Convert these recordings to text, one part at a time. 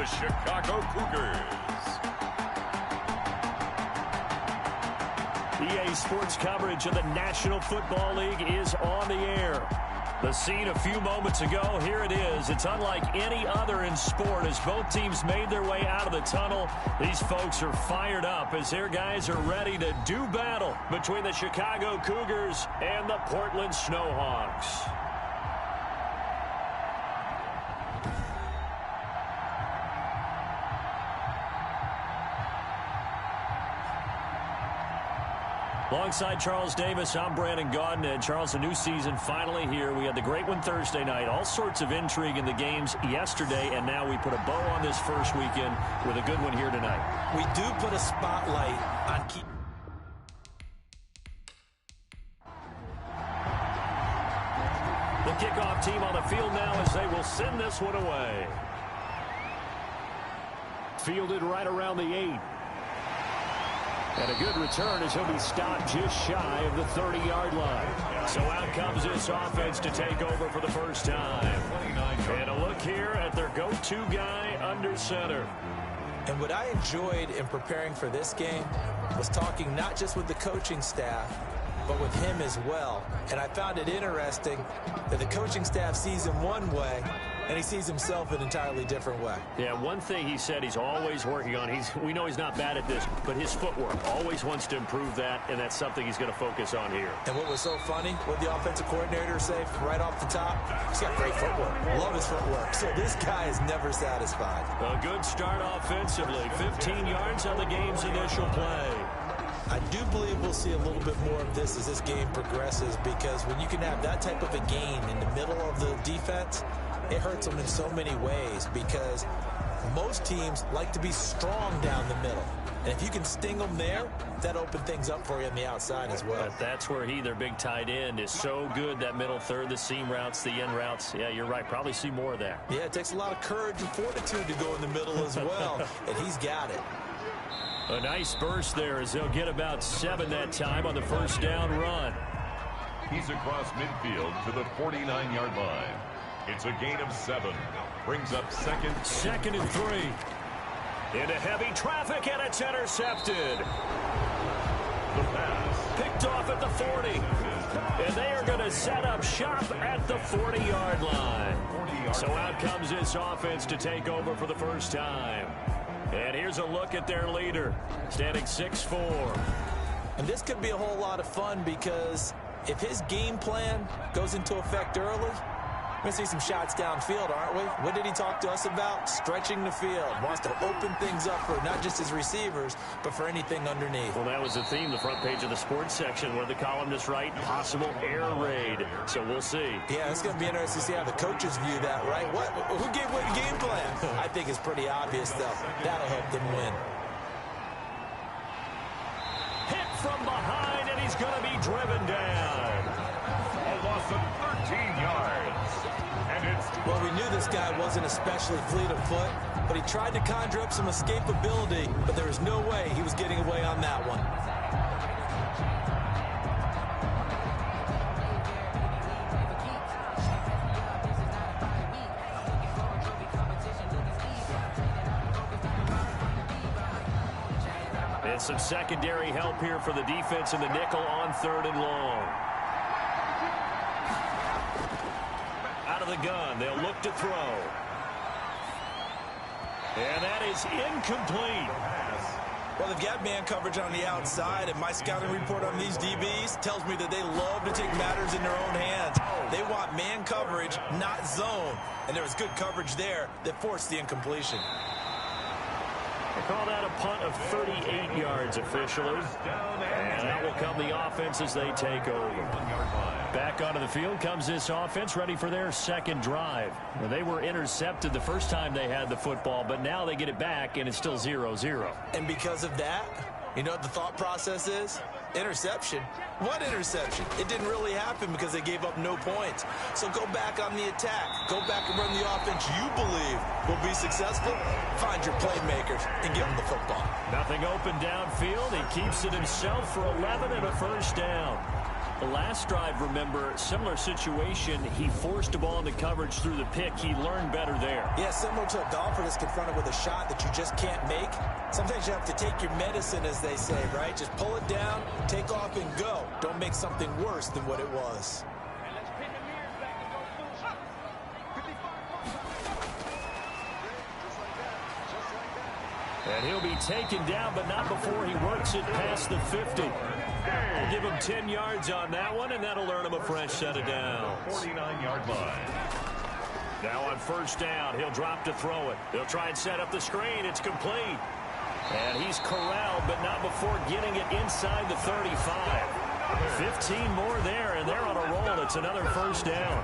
the Chicago Cougars. EA Sports coverage of the National Football League is on the air. The scene a few moments ago, here it is. It's unlike any other in sport as both teams made their way out of the tunnel. These folks are fired up as their guys are ready to do battle between the Chicago Cougars and the Portland Snowhawks. Alongside Charles Davis, I'm Brandon Gaudin. And Charles, a new season finally here. We had the great one Thursday night. All sorts of intrigue in the games yesterday, and now we put a bow on this first weekend with a good one here tonight. We do put a spotlight on key. The kickoff team on the field now as they will send this one away. Fielded right around the 8. And a good return as he'll be stopped just shy of the 30-yard line. So out comes this offense to take over for the first time. And a look here at their go-to guy under center. And what I enjoyed in preparing for this game was talking not just with the coaching staff, but with him as well. And I found it interesting that the coaching staff sees him one way, and he sees himself an entirely different way. Yeah, one thing he said he's always working on, we know he's not bad at this, but his footwork, always wants to improve that, and that's something he's going to focus on here. And what was so funny, what the offensive coordinator say right off the top, he's got great footwork. Love his footwork. So this guy is never satisfied. A good start offensively. 15 yards on the game's initial play. I do believe we'll see a little bit more of this as this game progresses, because when you can have that type of a gain in the middle of the defense, it hurts them in so many ways, because most teams like to be strong down the middle. And if you can sting them there, that opens things up for you on the outside as well. But that's where their big tight end, is so good, that middle third, the seam routes, the end routes. Yeah, you're right. Probably see more of that. Yeah, it takes a lot of courage and fortitude to go in the middle as well, and he's got it. A nice burst there as they'll get about 7 that time on the first down run. He's across midfield to the 49-yard line. It's a gain of 7. Brings up second and 3. Into heavy traffic, and it's intercepted. The pass. Picked off at the 40. And they are going to set up shop at the 40-yard line. So out comes this offense to take over for the first time. And here's a look at their leader, standing 6'4". And this could be a whole lot of fun, because if his game plan goes into effect early, we're going to see some shots downfield, aren't we? What did he talk to us about? Stretching the field. Wants to open things up for not just his receivers, but for anything underneath. Well, that was the theme, the front page of the sports section, where the columnists write possible air raid. So we'll see. Yeah, it's going to be interesting to see how the coaches view that, right? Who gave what game plan? I think it's pretty obvious, though. That'll help them win. Hit from behind, and he's going to be driven down. A loss of 13 yards. Well, we knew this guy wasn't especially fleet of foot, but he tried to conjure up some escapability, but there was no way he was getting away on that one. And some secondary help here for the defense in the nickel on 3rd and long. The gun, they'll look to throw, and that is incomplete. Well, they've got man coverage on the outside, and my scouting report on these DBs tells me that they love to take matters in their own hands. They want man coverage, not zone, and there was good coverage there that forced the incompletion. They call that a punt of 38 yards officially, and that will come the offense as they take over. Back onto the field comes this offense, ready for their second drive. Well, they were intercepted the first time they had the football, but now they get it back, and it's still 0-0. And because of that, you know what the thought process is? Interception. What interception? It didn't really happen because they gave up no points. So go back on the attack. Go back and run the offense you believe will be successful. Find your playmakers and give them the football. Nothing open downfield. He keeps it himself for 11 and a first down. The last drive, remember, similar situation. He forced a ball into coverage through the pick. He learned better there. Yeah, similar to a golfer that's confronted with a shot that you just can't make. Sometimes you have to take your medicine, as they say, right? Just pull it down, take off, and go. Don't make something worse than what it was. And he'll be taken down, but not before he works it past the 50. We'll give him 10 yards on that one, and that'll earn him a fresh set of downs. 49-yard line. Now on first down, he'll drop to throw it. They'll try and set up the screen. It's complete. And he's corralled, but not before getting it inside the 35. 15 more there, and they're on a roll. It's another first down.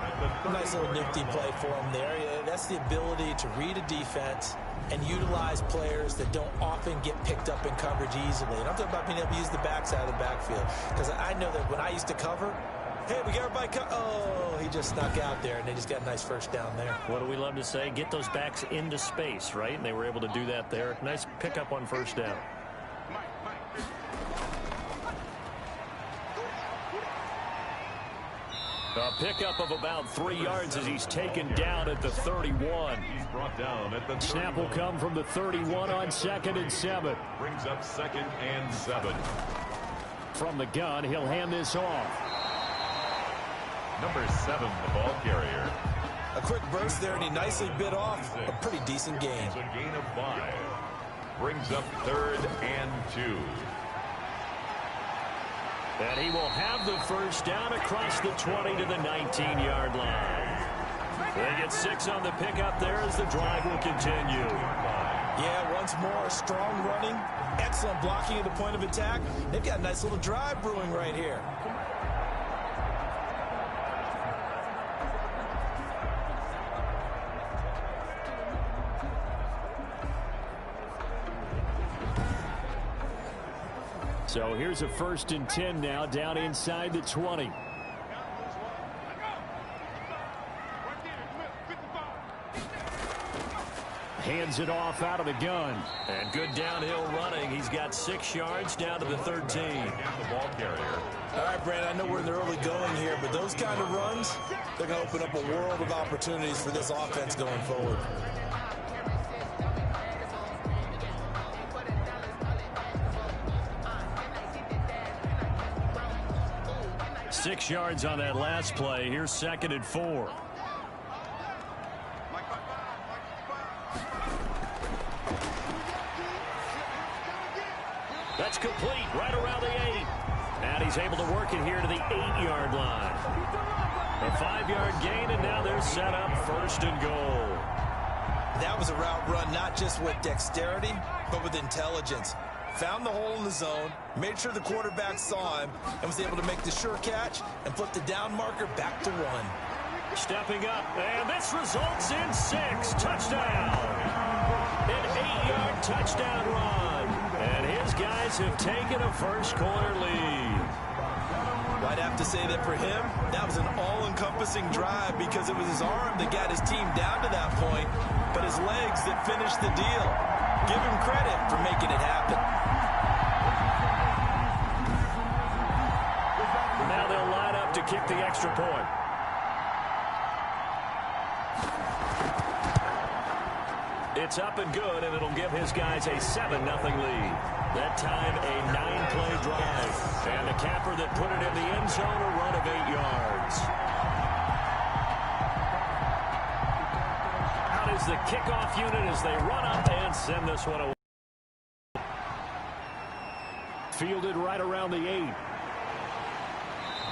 Nice little nifty play for him there. Yeah, that's the ability to read a defense and utilize players that don't often get picked up in coverage easily. And I'm talking about being able to use the backside of the backfield. Because I know that when I used to cover, hey, we got everybody oh, he just snuck out there, and they just got a nice first down there. What do we love to say? Get those backs into space, right? And they were able to do that there. Nice pickup on first down. A pickup of about 3 yards as he's taken down at the 31. He's brought down at the 31. Snap will come from the 31 on 2nd and 7. Brings up 2nd and 7. From the gun, he'll hand this off. Number 7, the ball carrier. A quick burst there, and he nicely bit off a pretty decent gain. It's a gain of 5. Brings up 3rd and 2. And he will have the first down across the 20 to the 19-yard line. They get 6 on the pickup there as the drive will continue. Yeah, once more, strong running, excellent blocking at the point of attack. They've got a nice little drive brewing right here. So here's a 1st and 10 now, down inside the 20. Hands it off out of the gun. And good downhill running. He's got 6 yards down to the 13. The ball carrier. All right, Brandon, I know we're in the early going here, but those kind of runs, they're going to open up a world of opportunities for this offense going forward. 6 yards on that last play. Here's 2nd and 4. That's complete right around the 8. And he's able to work it here to the 8-yard line. A 5-yard gain, and now they're set up 1st and goal. That was a route run not just with dexterity, but with intelligence. Found the hole in the zone, made sure the quarterback saw him, and was able to make the sure catch and flip the down marker back to 1. Stepping up, and this results in 6. Touchdown. An 8-yard touchdown run. And his guys have taken a first-quarter lead. I'd have to say that for him, that was an all-encompassing drive because it was his arm that got his team down to that point, but his legs that finished the deal. Give him credit for making it happen. Now they'll line up to kick the extra point. It's up and good, and it'll give his guys a 7-0 lead. That time, a 9-play drive. And the capper that put it in the end zone, a run of 8 yards. Out is the kickoff unit as they run up and send this one away. Fielded right around the 8.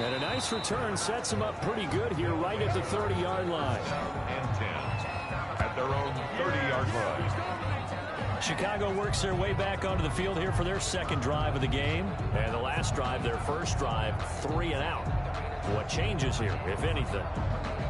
And a nice return sets them up pretty good here right at the 30-yard line. And 10 at their own 30-yard line. Chicago works their way back onto the field here for their 2nd drive of the game. And the last drive, their 1st drive, 3 and out. What changes here, if anything?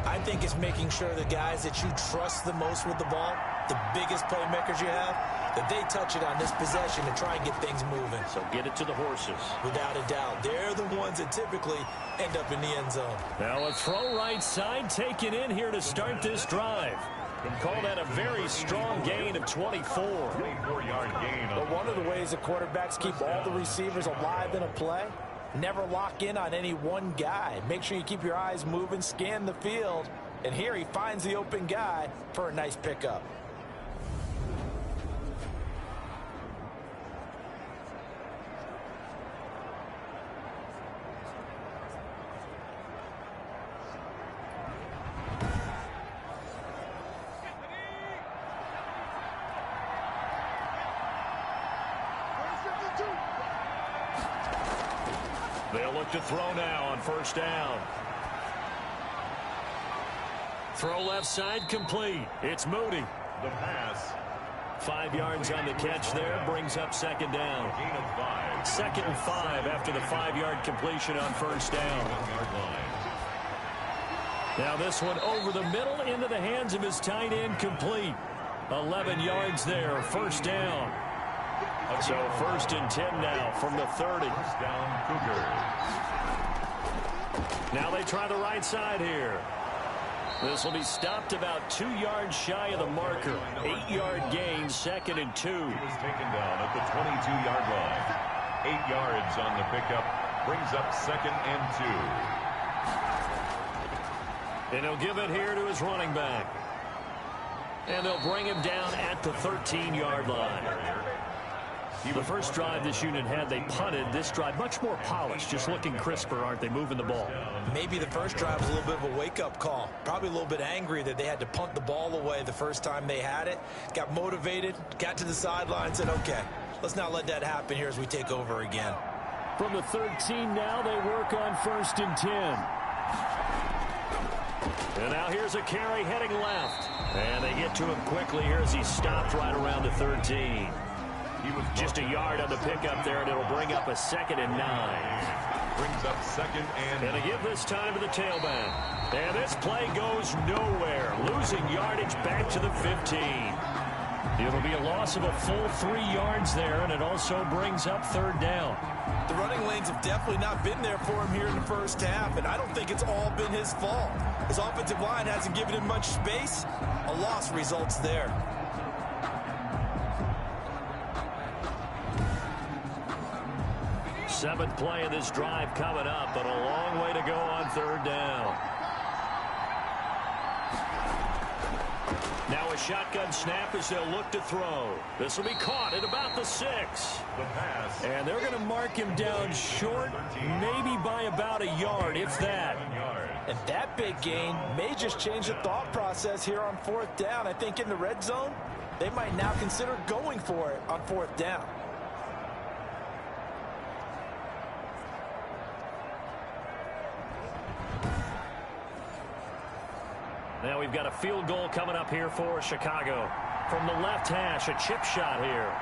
I think it's making sure the guys that you trust the most with the ball, the biggest playmakers you have, that they touch it on this possession and try and get things moving. So get it to the horses. Without a doubt. They're the ones that typically end up in the end zone. Now a throw right side taken in here to start this drive. And call that a very strong gain of 24. 24-yard gain. But one of the ways the quarterbacks keep all the receivers alive in a play Never lock in on any one guy. Make sure you keep your eyes moving, scan the field, and here he finds the open guy for a nice pickup. They'll look to throw now on first down. Throw left side complete. It's Moody. The pass. 5 yards on the catch there. Brings up second down. Gain of 5. 2nd and 5 after the 5-yard completion on first down. 1-yard line. Now this one over the middle into the hands of his tight end complete. 11 yards there. First down. So 1st and 10 now from the 30. First down, Cougars. Now they try the right side here. This will be stopped about 2 yards shy of the marker. 8-yard gain, 2nd and 2. He was taken down at the 22-yard line. 8 yards on the pickup. Brings up 2nd and 2. And he'll give it here to his running back. And they'll bring him down at the 13-yard line. The first drive this unit had, they punted. This drive, much more polished, just looking crisper, aren't they, moving the ball? Maybe the first drive was a little bit of a wake-up call. Probably a little bit angry that they had to punt the ball away the first time they had it. Got motivated, got to the sideline, said, okay, let's not let that happen here as we take over again. From the 13 now, they work on 1st and 10. And now here's a carry heading left. And they get to him quickly here as he stopped right around the 13. He was just a yard on the pickup there, and it'll bring up a 2nd and 9. Brings up 2nd and 9. And to give this time to the tailback. And this play goes nowhere. Losing yardage back to the 15. It'll be a loss of a full 3 yards there, and it also brings up 3rd down. The running lanes have definitely not been there for him here in the first half, and I don't think it's all been his fault. His offensive line hasn't given him much space. A loss results there. Seventh play of this drive coming up, but a long way to go on 3rd down. Now a shotgun snap as they'll look to throw. This will be caught at about the 6. the pass. And they're going to mark him down short, maybe by about a yard, if that. And that big gain may just change the thought process here on 4th down. I think in the red zone, they might now consider going for it on 4th down. Now we've got a field goal coming up here for Chicago. From the left hash, a chip shot here.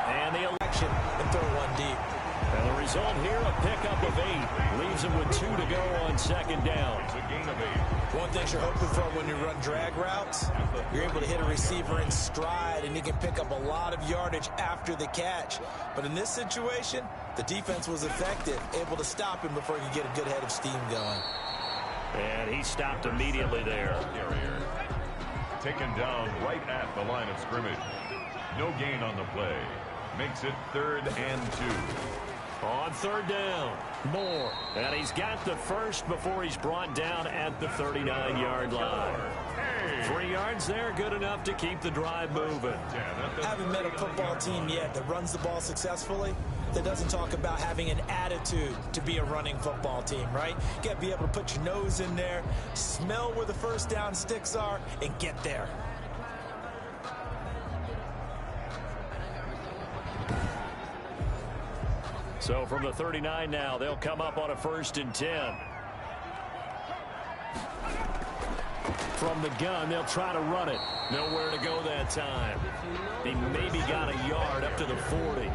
And the election And throw one deep. And the result here, a pickup of 8. Leaves him with 2 to go on 2nd down. It's a gain of 8. One thing you're hoping for when you run drag routes, you're able to hit a receiver in stride, and you can pick up a lot of yardage after the catch. But in this situation, the defense was effective, able to stop him before he could get a good head of steam going. And he stopped immediately there. Taken down right at the line of scrimmage. No gain on the play. Makes it 3rd and 2. On 3rd down, Moore. And he's got the first before he's brought down at the 39-yard line. 3 yards there, good enough to keep the drive moving. Haven't met a football team yet that runs the ball successfully, that doesn't talk about having an attitude to be a running football team, right? You got to be able to put your nose in there, smell where the first down sticks are, and get there. So from the 39 now, they'll come up on a 1st and 10. From the gun, they'll try to run it. Nowhere to go that time. He maybe got a yard up to the 40.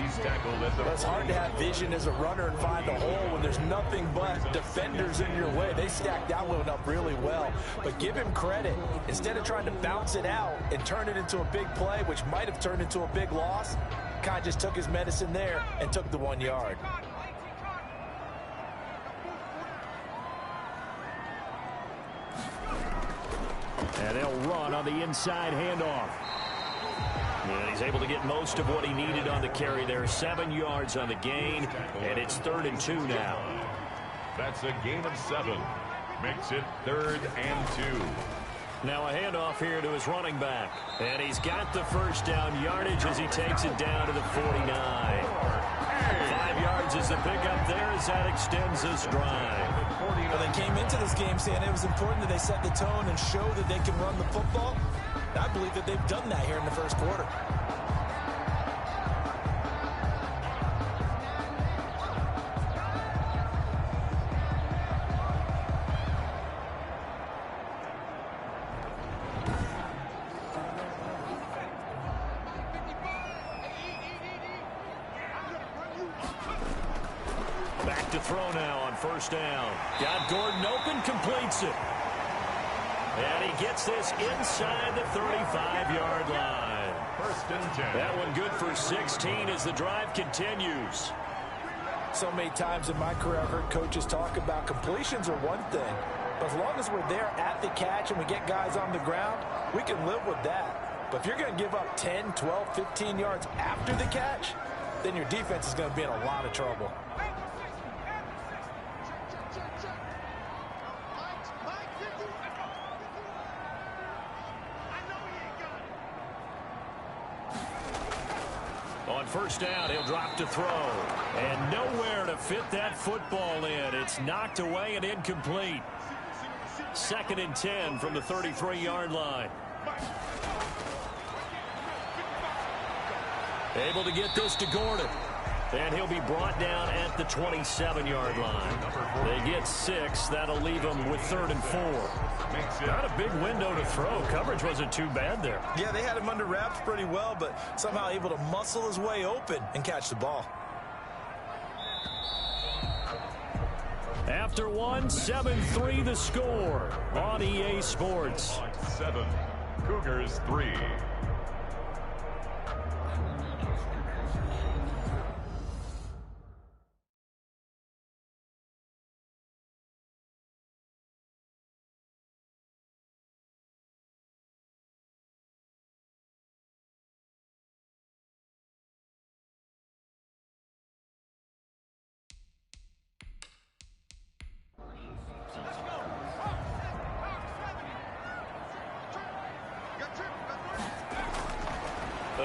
He's tackled at the. It's hard to have vision as a runner and find the hole when there's nothing but defenders in your way. They stacked that one up really well. But give him credit. Instead of trying to bounce it out and turn it into a big play, which might have turned into a big loss, kind of just took his medicine there and took the 1 yard. And they'll run on the inside handoff. And he's able to get most of what he needed on the carry there. 7 yards on the gain, and it's 3rd and 2 now. That's a gain of 7. Makes it 3rd and 2. Now a handoff here to his running back. And he's got the first down yardage as he takes it down to the 49. 5 yards is the pickup there as that extends this drive. Well, they came into this game saying it was important that they set the tone and show that they can run the football. I believe that they've done that here in the first quarter. Back to throw now on first down. Got Gordon open, completes it. And he gets this inside the 35-yard line. 1st and 10. That one good for 16 as the drive continues. So many times in my career I've heard coaches talk about completions are one thing. But as long as we're there at the catch and we get guys on the ground, we can live with that. But if you're going to give up 10, 12, 15 yards after the catch, then your defense is going to be in a lot of trouble. On first down, he'll drop to throw. And nowhere to fit that football in. It's knocked away and incomplete. 2nd and 10 from the 33-yard line. Able to get this to Gordon. And he'll be brought down at the 27-yard line. They get 6. That'll leave them with 3rd and 4. Not a big window to throw. Coverage wasn't too bad there. Yeah, they had him under wraps pretty well, but somehow able to muscle his way open and catch the ball. After one, 7-3 the score on EA Sports. 7. Cougars 3.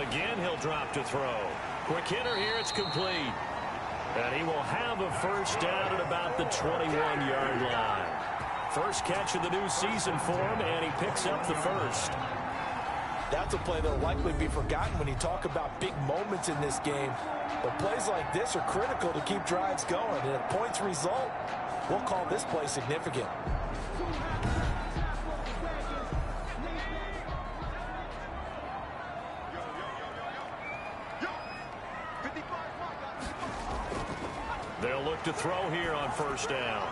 Again, he'll drop to throw. Quick hitter here, it's complete. And he will have a first down at about the 21-yard line. First catch of the new season for him, and he picks up the first. That's a play that will likely be forgotten when you talk about big moments in this game. But plays like this are critical to keep drives going. And if points result, we'll call this play significant. They'll look to throw here on first down.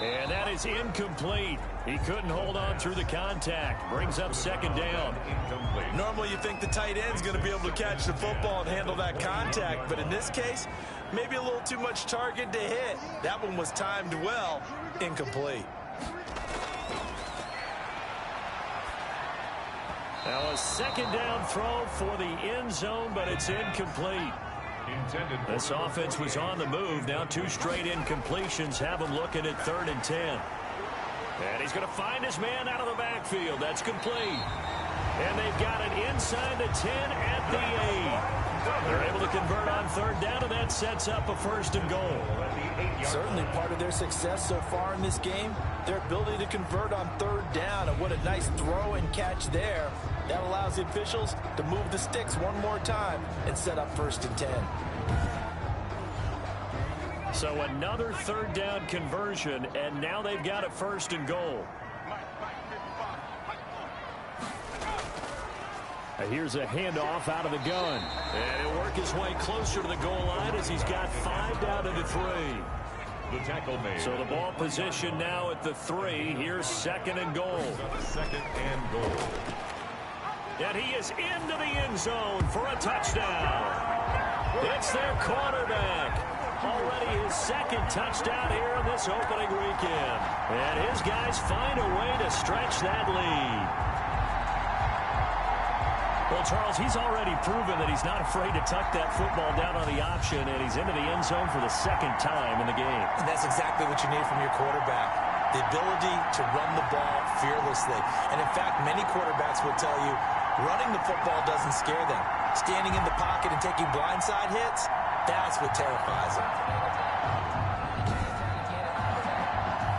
And that is incomplete. He couldn't hold on through the contact. Brings up 2nd down. Incomplete. Normally you think the tight end's going to be able to catch the football and handle that contact. But in this case, maybe a little too much target to hit. That one was timed well. Incomplete. Now a 2nd down throw for the end zone, but it's incomplete. This offense was on the move. Now 2 straight incompletions have him looking at 3rd and 10. And he's going to find his man out of the backfield. That's complete. And they've got it inside the 10 at the 8. They're able to convert on 3rd down, and that sets up a 1st and goal. Certainly part of their success so far in this game, their ability to convert on 3rd down. And what a nice throw and catch there. That allows the officials to move the sticks one more time and set up 1st and 10. So another 3rd down conversion, and now they've got a 1st and goal. Here's a handoff out of the gun. And he'll work his way closer to the goal line as he's got 5 down to the 3. The tackle made. So the ball position now at the 3. Here's 2nd and goal. 2nd and goal. And he is into the end zone for a touchdown. It's their quarterback. Already his 2nd touchdown here in this opening weekend. And his guys find a way to stretch that lead. Well, Charles, he's already proven that he's not afraid to tuck that football down on the option, and he's into the end zone for the second time in the game. And that's exactly what you need from your quarterback, the ability to run the ball fearlessly. And, in fact, many quarterbacks will tell you running the football doesn't scare them. Standing in the pocket and taking blindside hits, that's what terrifies them.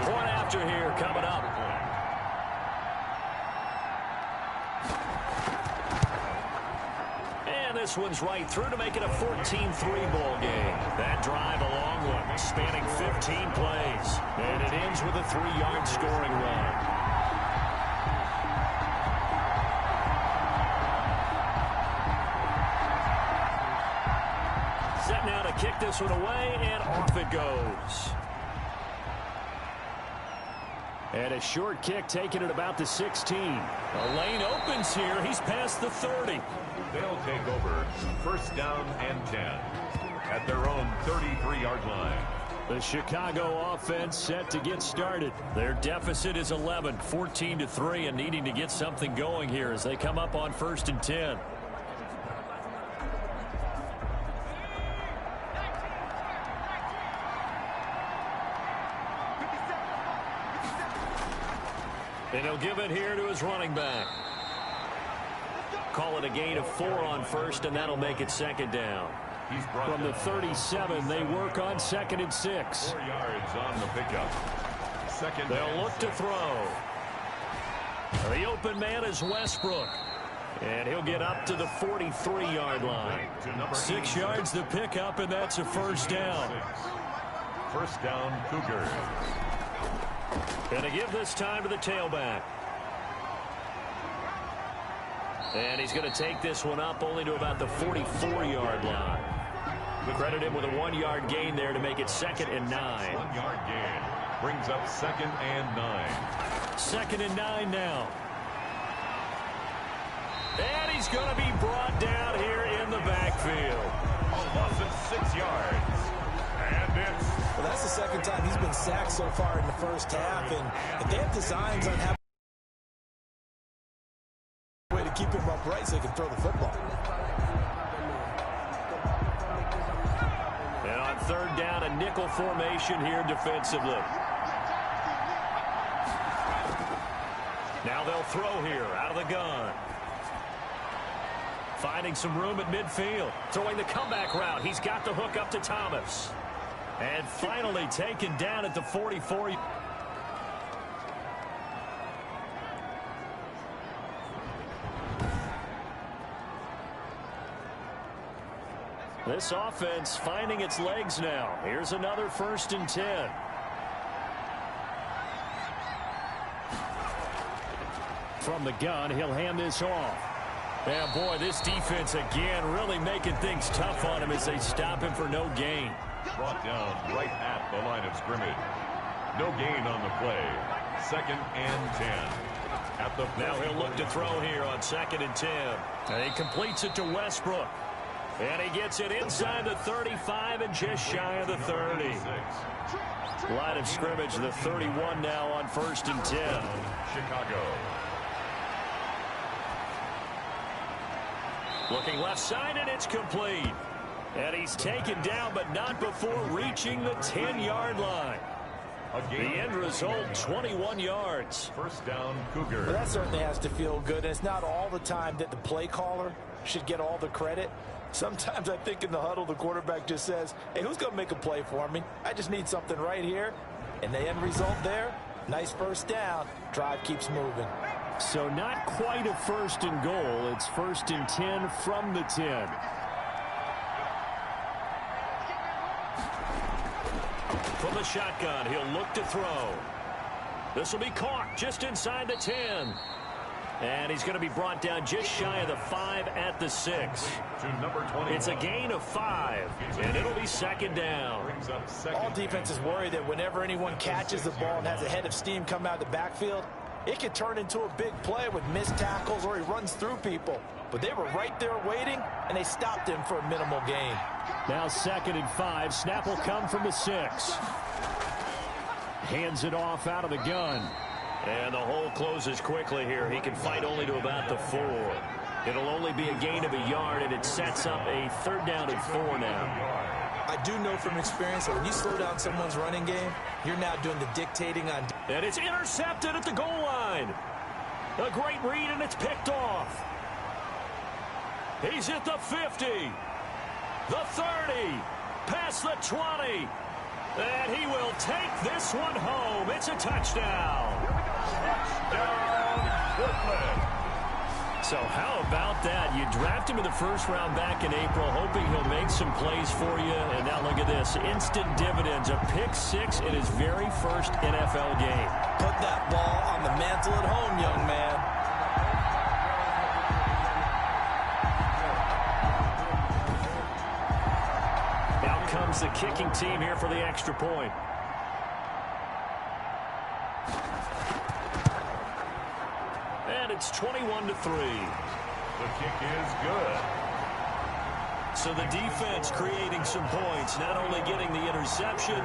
Point after here coming up. This one's right through to make it a 14-3 ball game. That drive, a long one, spanning 15 plays. And it ends with a 3-yard scoring run. Set now to kick this one away, and off it goes. And a short kick taken at about the 16. The lane opens here. He's past the 30. They'll take over first down and 10 at their own 33-yard line. The Chicago offense set to get started. Their deficit is 11, 14-3, and needing to get something going here as they come up on first and 10. And he'll give it here to his running back. Call it a gain of 4 on first, and that'll make it second down. From the 37, they work on second and 6. 4 yards on the pickup. They'll look to throw. The open man is Westbrook. And he'll get up to the 43-yard line. 6 yards the pickup, and that's a first down. First down, Cougars. And to give this time to the tailback. And he's going to take this one up only to about the 44-yard line. Credit him with a 1-yard gain there to make it second and 9. 1-yard gain brings up second and 9. Second and 9 now. And he's going to be brought down here in the backfield. A loss of 6 yards. And it's... Well, that's the second time he's been sacked so far in the first half. And if they have designs on having a way to keep him upright so he can throw the football. And on third down, a nickel formation here defensively. Now they'll throw here out of the gun. Finding some room at midfield. Throwing the comeback route. He's got the hook up to Thomas. And finally taken down at the 44. This offense finding its legs now. Here's another first and 10. From the gun, he'll hand this off. And boy, this defense again really making things tough on him as they stop him for no gain. Brought down right at the line of scrimmage. No gain on the play. Second and 10. At the now he'll look to throw here on second and 10. And he completes it to Westbrook. And he gets it inside the 35 and just shy of the 30. Line of scrimmage, the 31 now on first and 10. Chicago. Looking left side, and it's complete. And he's taken down, but not before reaching the 10-yard line. The end result, 21 yards. First down, Cougars. Well, that certainly has to feel good. And it's not all the time that the play caller should get all the credit. Sometimes I think in the huddle, the quarterback just says, hey, who's going to make a play for me? I just need something right here. And the end result there, nice first down. Drive keeps moving. So not quite a first and goal. It's first and 10 from the 10. From the shotgun, he'll look to throw. This will be caught just inside the 10. And he's going to be brought down just shy of the 5 at the 6. It's a gain of 5, and it'll be second down. All defenses worry that whenever anyone catches the ball and has a head of steam come out of the backfield, it could turn into a big play with missed tackles or he runs through people. But they were right there waiting, and they stopped him for a minimal gain. Now second and 5. Snap will come from the 6. Hands it off out of the gun. And the hole closes quickly here. He can fight only to about the 4. It'll only be a gain of a yard, and it sets up a 3rd down and 4 now. I do know from experience that when you slow down someone's running game, you're now doing the dictating on. And it's intercepted at the goal line. A great read, and it's picked off. He's at the 50, the 30, past the 20. And he will take this one home. It's a touchdown. Touchdown, Portland. So how about that? You draft him in the 1st round back in April, hoping he'll make some plays for you. And now look at this. Instant dividends. A pick 6 in his very first NFL game. Put that ball on the mantle at home, young man. Out comes the kicking team here for the extra point. And it's 21-3. The kick is good. So the defense creating some points, not only getting the interception,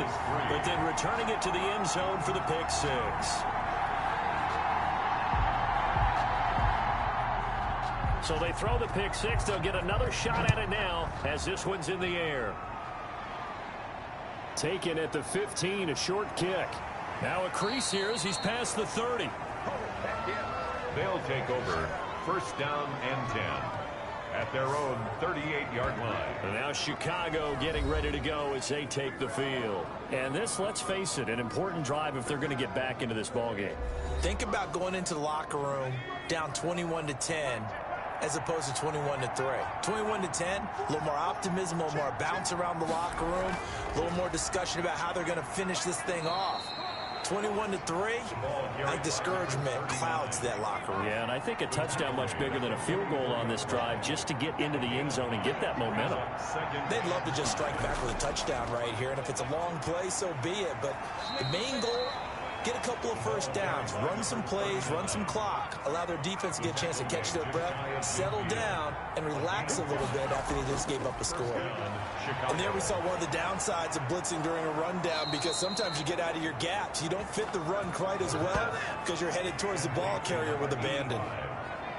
but then returning it to the end zone for the pick 6. So they throw the pick 6. They'll get another shot at it now as this one's in the air. Taken at the 15, a short kick. Now a crease here as he's past the 30. They'll take over 1st down and 10 at their own 38-yard line. And now Chicago getting ready to go as they take the field. And this, let's face it, an important drive if they're going to get back into this ballgame. Think about going into the locker room down 21-10 as opposed to 21-3. 21-10, a little more optimism, a little more bounce around the locker room, a little more discussion about how they're going to finish this thing off. 21-3, I think discouragement clouds that locker room. Yeah, and I think a touchdown much bigger than a field goal on this drive just to get into the end zone and get that momentum. They'd love to just strike back with a touchdown right here, and if it's a long play, so be it. But the main goal, get a couple of 1st downs, run some plays, run some clock, allow their defense to get a chance to catch their breath, settle down, and relax a little bit after they just gave up a score. And there we saw one of the downsides of blitzing during a rundown, because sometimes you get out of your gaps. You don't fit the run quite as well because you're headed towards the ball carrier with abandon.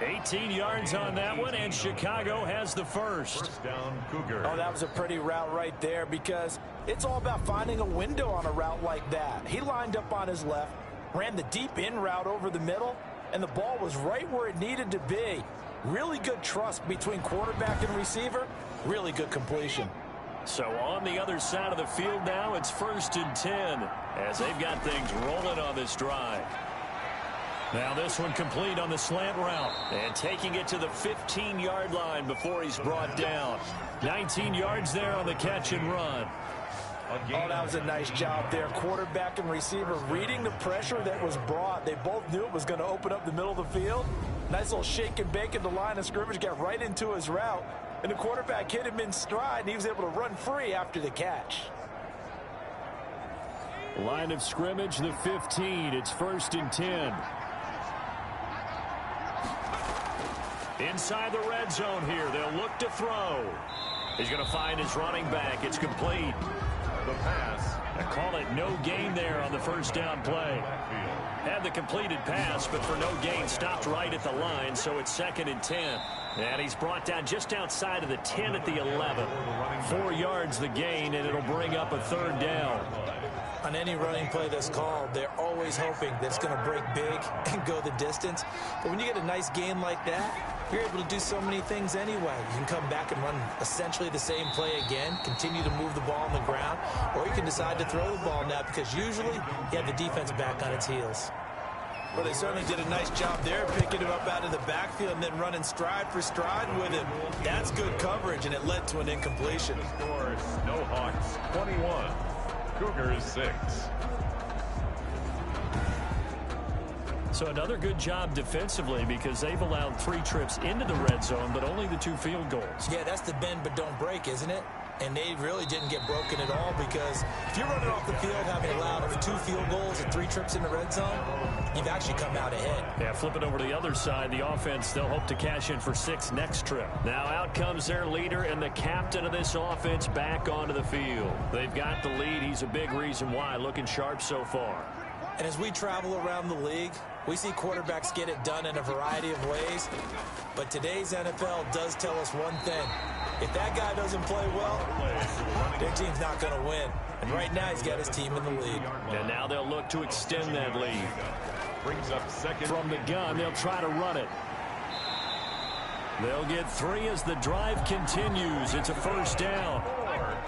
18 yards on that one, and Chicago has the 1st. Down Cougars. Oh, that was a pretty route right there, because it's all about finding a window on a route like that. He lined up on his left, ran the deep in route over the middle, and the ball was right where it needed to be. Really good trust between quarterback and receiver. Really good completion. So on the other side of the field now, it's 1st and 10 as they've got things rolling on this drive. Now this one complete on the slant route and taking it to the 15-yard line before he's brought down. 19 yards there on the catch and run. Oh, that was a nice job there. Quarterback and receiver reading the pressure that was brought. They both knew it was going to open up the middle of the field. Nice little shake and bake at the line of scrimmage, got right into his route. And the quarterback hit him in stride, and he was able to run free after the catch. Line of scrimmage, the 15. It's 1st and 10. Inside the red zone here. They'll look to throw. He's going to find his running back. It's complete. The pass. I call it no gain there on the 1st down play. Had the completed pass, but for no gain, stopped right at the line, so it's 2nd and 10. And he's brought down just outside of the 10 at the 11. 4 yards the gain, and it'll bring up a 3rd down. On any running play that's called, they're always hoping that it's going to break big and go the distance. But when you get a nice gain like that, you're able to do so many things anyway. You can come back and run essentially the same play again, continue to move the ball on the ground, or you can decide to throw the ball now because usually you have the defense back on its heels. Well, they certainly did a nice job there, picking him up out of the backfield and then running stride for stride with him. That's good coverage, and it led to an incompletion. Score Snowhawks 21, Cougars 6. So another good job defensively because they've allowed 3 trips into the red zone, but only the 2 field goals. Yeah, that's the bend but don't break, isn't it? And they really didn't get broken at all because if you're running off the field having allowed 2 field goals and 3 trips in the red zone, you've actually come out ahead. Yeah, flip it over to the other side. The offense, they'll hope to cash in for 6 next trip. Now out comes their leader and the captain of this offense back onto the field. They've got the lead. He's a big reason why. Looking sharp so far. And as we travel around the league, We see quarterbacks get it done in a variety of ways, but today's NFL does tell us one thing. If that guy doesn't play well, their team's not going to win. And right now, he's got his team in the lead. And now they'll look to extend that lead. Brings up second. From the gun, they'll try to run it. They'll get 3 as the drive continues. It's a first down.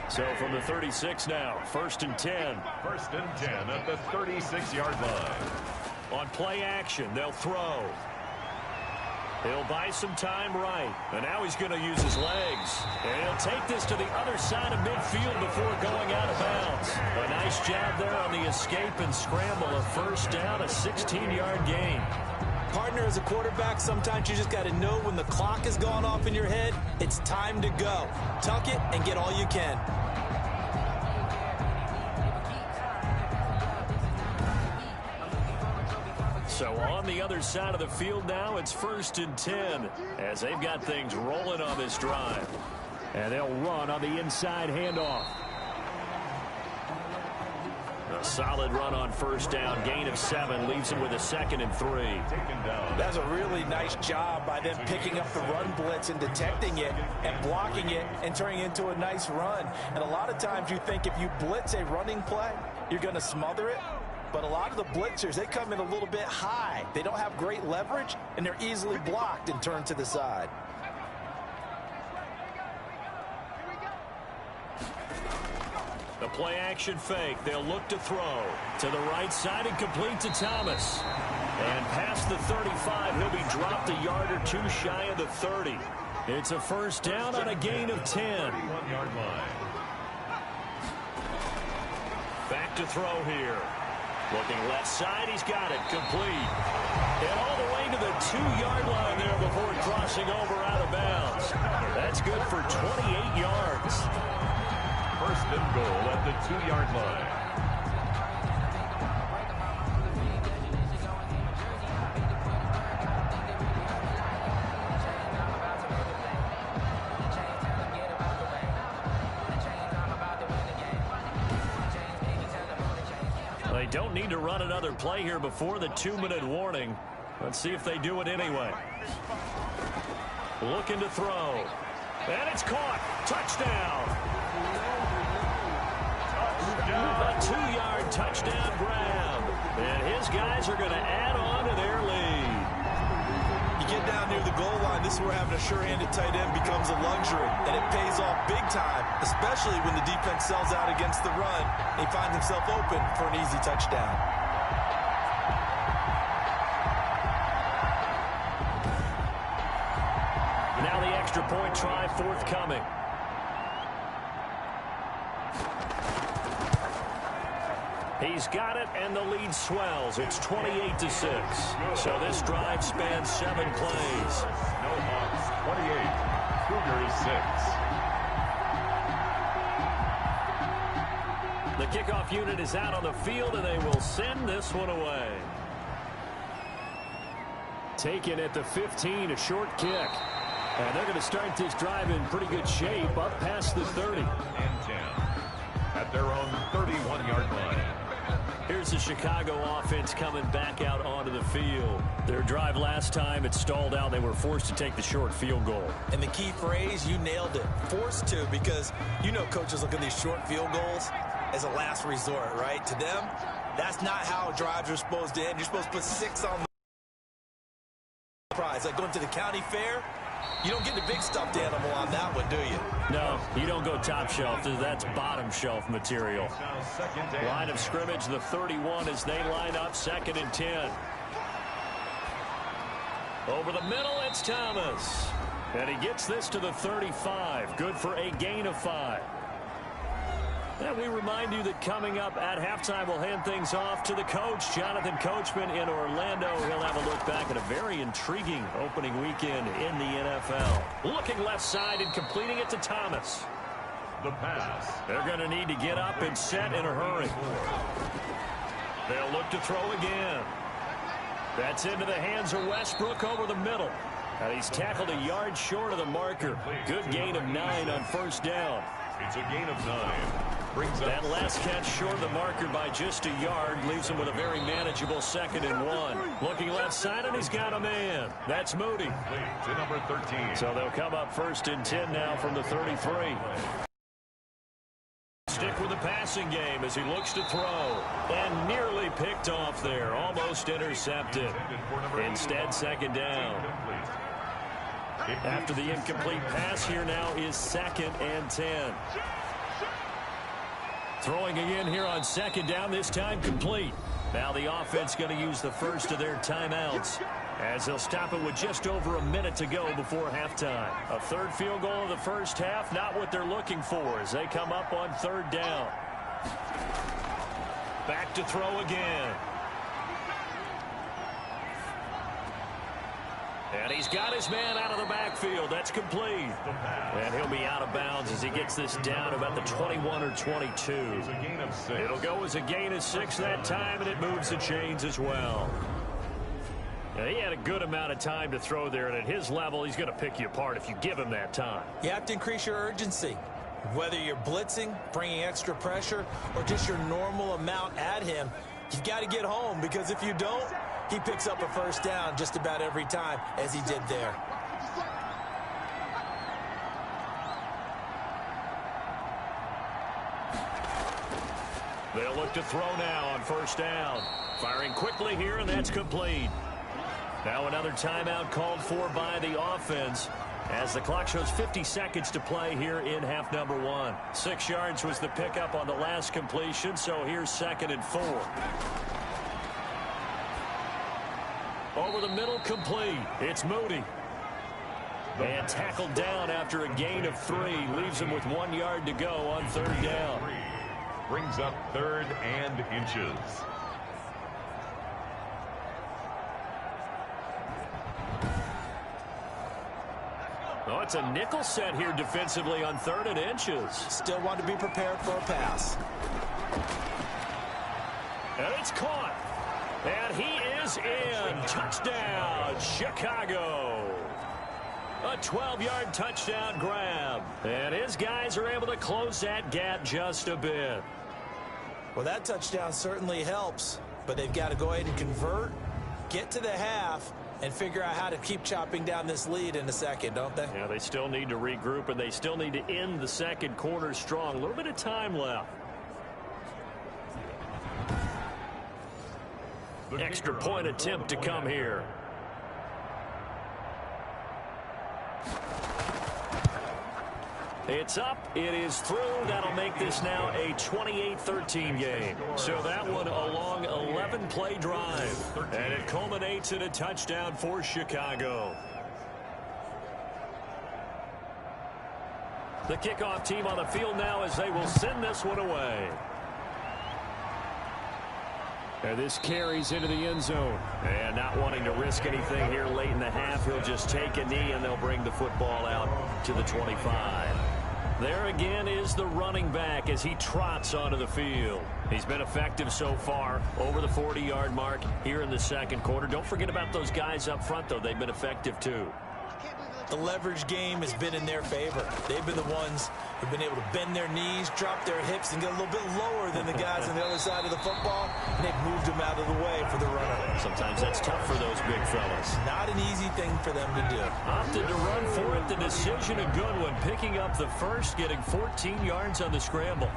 So from the 36 now, 1st and 10. 1st and 10 at the 36-yard line. On play action, they'll throw. He'll buy some time right. And now he's going to use his legs. And he'll take this to the other side of midfield before going out of bounds. A nice job there on the escape and scramble. A first down, a 16-yard gain. Partner, as a quarterback, sometimes you just got to know when the clock has gone off in your head, it's time to go. Tuck it and get all you can. So on the other side of the field now, it's 1st and 10 as they've got things rolling on this drive. And they'll run on the inside handoff. A solid run on first down. Gain of 7 leaves him with a 2nd and 3. That's a really nice job by them picking up the run blitz and detecting it and blocking it and turning it into a nice run. And a lot of times you think if you blitz a running play, you're going to smother it. But a lot of the blitzers, they come in a little bit high. They don't have great leverage, and they're easily blocked and turned to the side. The play action fake. They'll look to throw to the right side and complete to Thomas. And past the 35, he'll be dropped a yard or 2 shy of the 30. It's a first down on a gain of 10. 31-yard line. Back to throw here. Looking left side, he's got it, complete. And all the way to the 2-yard line there before crossing over out of bounds. That's good for 28 yards. 1st and goal at the 2-yard line. They don't need to run another play here before the 2-minute warning. Let's see if they do it anyway. Looking to throw. And it's caught. Touchdown. A 2-yard touchdown grab. And his guys are going to add on to their lead. You get down near the goal line, this is where having a sure-handed tight end becomes a luxury. And it pays off big time, especially when the defense sells out against the run. And he finds himself open for an easy touchdown. Now the extra point try forthcoming. He's got it, and the lead swells. It's 28-6. So this drive spans 7 plays. Snowhawks 28, Cougars 6. The kickoff unit is out on the field, and they will send this one away. Taken at the 15, a short kick. And they're going to start this drive in pretty good shape, up past the 30. And 10 at their own 31-yard line. Here's the Chicago offense coming back out onto the field. Their drive last time, it stalled out. They were forced to take the short field goal. And the key phrase, you nailed it. Forced to, because you know coaches look at these short field goals as a last resort, right? To them, that's not how drives are supposed to end. You're supposed to put 6 on the prize. Like going to the county fair, you don't get the big stuffed animal on that one, do you? No, you don't go top shelf. That's bottom shelf material. Line of scrimmage, the 31 as they line up, 2nd and 10. Over the middle, it's Thomas. And he gets this to the 35. Good for a gain of 5. And we remind you that coming up at halftime, we'll hand things off to the coach, Jonathan Coachman in Orlando. He'll have a look back at a very intriguing opening weekend in the NFL. Looking left side and completing it to Thomas. The pass. They're going to need to get up and set in a hurry. They'll look to throw again. That's into the hands of Westbrook over the middle. And he's tackled a yard short of the marker. Good gain of 9 on first down. It's a gain of 9. That last catch short of the marker by just a yard leaves him with a very manageable 2nd and 1. Looking left side, and he's got a man. That's Moody. To number 13. So they'll come up 1st and 10 now from the 33. Stick with the passing game as he looks to throw. And nearly picked off there. Almost intercepted. Instead, 2nd down. After the incomplete pass, here now is 2nd and 10. Throwing again here on 2nd down, this time complete. Now the offense going to use the first of their timeouts as they'll stop it with just over a minute to go before halftime. A 3rd field goal of the first half, not what they're looking for as they come up on 3rd down. Back to throw again. And he's got his man out of the backfield. That's complete. And he'll be out of bounds as he gets this down about the 21 or 22. It'll go as a gain of 6 that time, and it moves the chains as well. Now, he had a good amount of time to throw there, and at his level, he's going to pick you apart if you give him that time. You have to increase your urgency. Whether you're blitzing, bringing extra pressure, or just your normal amount at him, you've got to get home, because if you don't, he picks up a 1st down just about every time, as he did there. They'll look to throw now on 1st down. Firing quickly here, and that's complete. Now another timeout called for by the offense as the clock shows 50 seconds to play here in half number 1. 6 yards was the pickup on the last completion, so here's 2nd and 4. Over the middle, complete. It's Moody. And tackled down after a gain of 3. Leaves him with 1 yard to go on 3rd down. Brings up 3rd and inches. Oh, it's a nickel set here defensively on 3rd and inches. Still want to be prepared for a pass. And it's caught. And he is in. Touchdown, Chicago. A 12-yard touchdown grab. And his guys are able to close that gap just a bit. Well, that touchdown certainly helps, but they've got to go ahead and convert, get to the half, and figure out how to keep chopping down this lead in a second, don't they? Yeah, they still need to regroup, and they still need to end the 2nd quarter strong. A little bit of time left. Extra point attempt to come here. It's up. It is through. That'll make this now a 28-13 game. So that one a long 11-play drive. And it culminates in a touchdown for Chicago. The kickoff team on the field now as they will send this one away. And this carries into the end zone. And not wanting to risk anything here late in the half, he'll just take a knee and they'll bring the football out to the 25. There again is the running back as he trots onto the field. He's been effective so far over the 40-yard mark here in the 2nd quarter. Don't forget about those guys up front, though. They've been effective, too. The leverage game has been in their favor. They've been the ones who've been able to bend their knees, drop their hips, and get a little bit lower than the guys on the other side of the football, and they've moved them out of the way for the runner. Sometimes that's tough for those big fellas. Not an easy thing for them to do. Opted to run for it. The decision, a good one. Picking up the first, getting 14 yards on the scramble.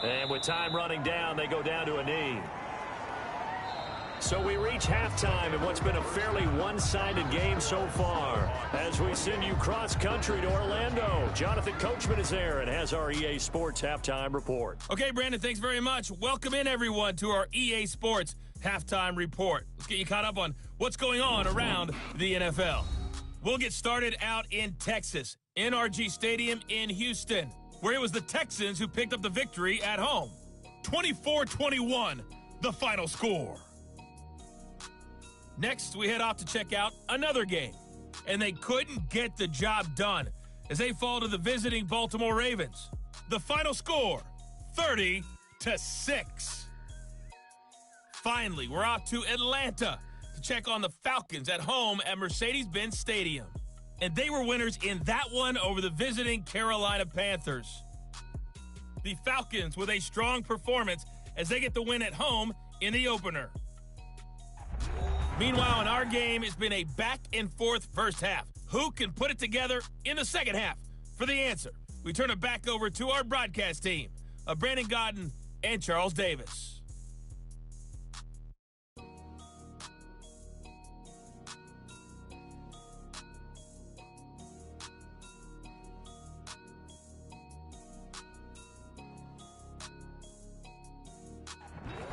And with time running down, they go down to a knee. So we reach halftime in what's been a fairly one-sided game so far. As we send you cross-country to Orlando, Jonathan Coachman is there and has our EA Sports Halftime Report. Okay, Brandon, thanks very much. Welcome in, everyone, to our EA Sports Halftime Report. Let's get you caught up on what's going on around the NFL. We'll get started out in Texas, NRG Stadium in Houston, where it was the Texans who picked up the victory at home. 24-21, the final score. Next, we head off to check out another game. and they couldn't get the job done as they fall to the visiting Baltimore Ravens. The final score, 30-6. Finally, we're off to Atlanta to check on the Falcons at home at Mercedes-Benz Stadium. And they were winners in that one over the visiting Carolina Panthers. The Falcons with a strong performance as they get the win at home in the opener. Meanwhile, in our game, it's been a back-and-forth first half. Who can put it together in the second half? For the answer, we turn it back over to our broadcast team of Brandon Godden and Charles Davis.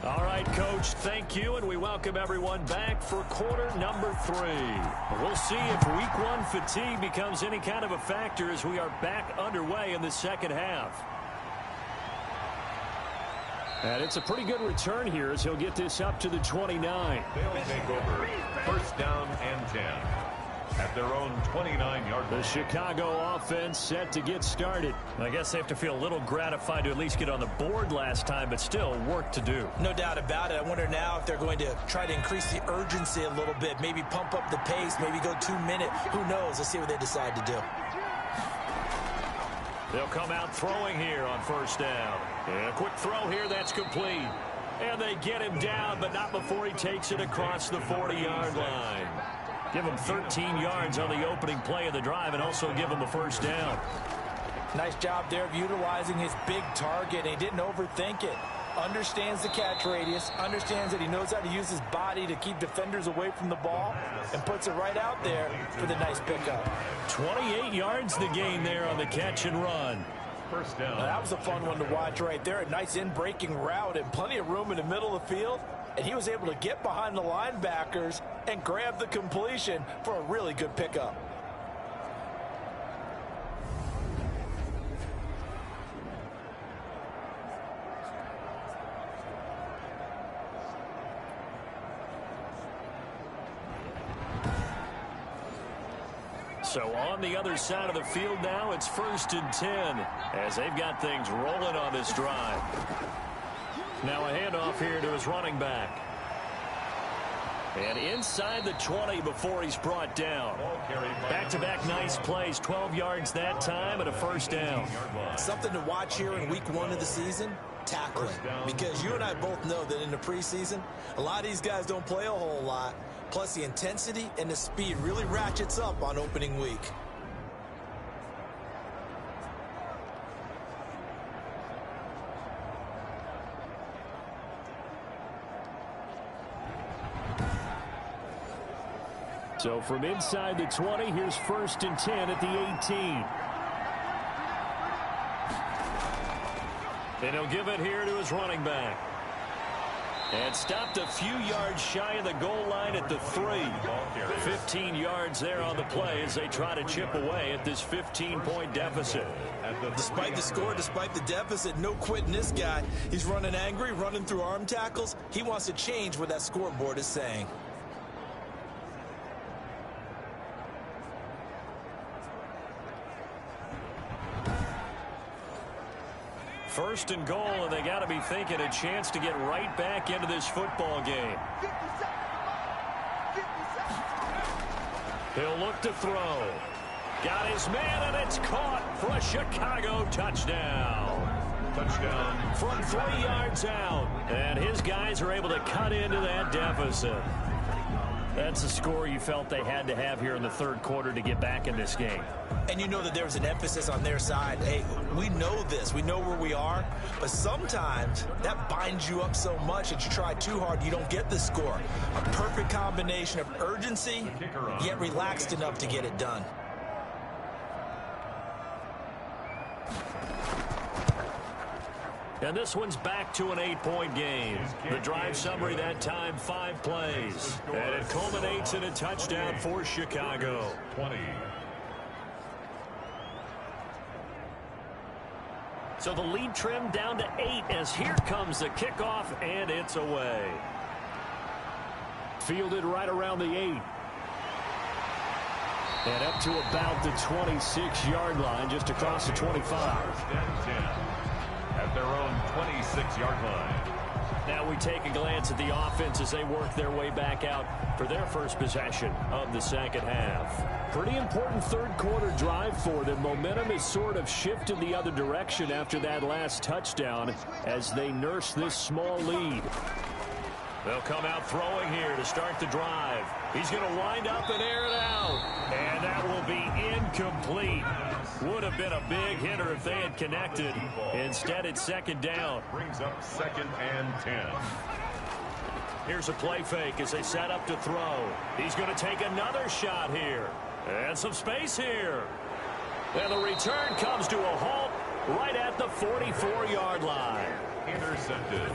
All right, Coach, thank you, and we welcome everyone back for quarter number 3. We'll see if Week 1 fatigue becomes any kind of a factor as we are back underway in the second half. And it's a pretty good return here as he'll get this up to the 29. They'll take over. First down and 10 at their own 29-yard line. The Chicago offense set to get started. I guess they have to feel a little gratified to at least get on the board last time, but still work to do. No doubt about it. I wonder now if they're going to try to increase the urgency a little bit, maybe pump up the pace, maybe go 2 minute. Who knows? Let's see what they decide to do. They'll come out throwing here on first down. And a quick throw here, that's complete. And they get him down, but not before he takes it across the 40-yard line. Give him 13 yards on the opening play of the drive and also give him a first down. Nice job there of utilizing his big target. He didn't overthink it. Understands the catch radius, understands that he knows how to use his body to keep defenders away from the ball, and puts it right out there for the nice pickup. 28 yards the gain there on the catch and run. First down. Now, that was a fun one to watch right there. A nice in-breaking route and plenty of room in the middle of the field. And he was able to get behind the linebackers and grab the completion for a really good pickup. So on the other side of the field now, it's 1st and 10 as they've got things rolling on this drive. Now a handoff here to his running back. And inside the 20 before he's brought down. Back-to-back nice plays, 12 yards that time and a first down. Something to watch here in week 1 of the season, tackling. Because you and I both know that in the preseason, a lot of these guys don't play a whole lot. Plus the intensity and the speed really ratchets up on opening week. So from inside the 20, here's 1st and 10 at the 18. And he'll give it here to his running back. And stopped a few yards shy of the goal line at the 3. 15 yards there on the play as they try to chip away at this 15-point deficit. Despite the score, despite the deficit, no quitting this guy. He's running angry, running through arm tackles. He wants to change what that scoreboard is saying. First and goal, and they got to be thinking a chance to get right back into this football game. He'll look to throw. Got his man, and it's caught for a Chicago touchdown. Touchdown. From 3 yards out, and his guys are able to cut into that deficit. That's a score you felt they had to have here in the third quarter to get back in this game. And you know that there was an emphasis on their side. Hey, we know this. We know where we are. But sometimes that binds you up so much that you try too hard, you don't get the score. A perfect combination of urgency, yet relaxed enough to get it done. And this one's back to an 8-point game. The drive summary that time, 5 plays. And it culminates in a touchdown for Chicago. 20. So the lead trimmed down to 8 as here comes the kickoff, and it's away. Fielded right around the 8. And up to about the 26-yard line, just across the 25. First and 10 at their own 26-yard line. Now we take a glance at the offense as they work their way back out for their first possession of the second half. Pretty important third-quarter drive for them. Momentum has sort of shifted the other direction after that last touchdown as they nurse this small lead. They'll come out throwing here to start the drive. He's going to wind up and air it out. And that will be incomplete. Would have been a big hitter if they had connected. Instead, it's second down. Brings up second and 10. Here's a play fake as they set up to throw. He's going to take another shot here. And some space here. And the return comes to a halt right at the 44-yard line. Intercepted.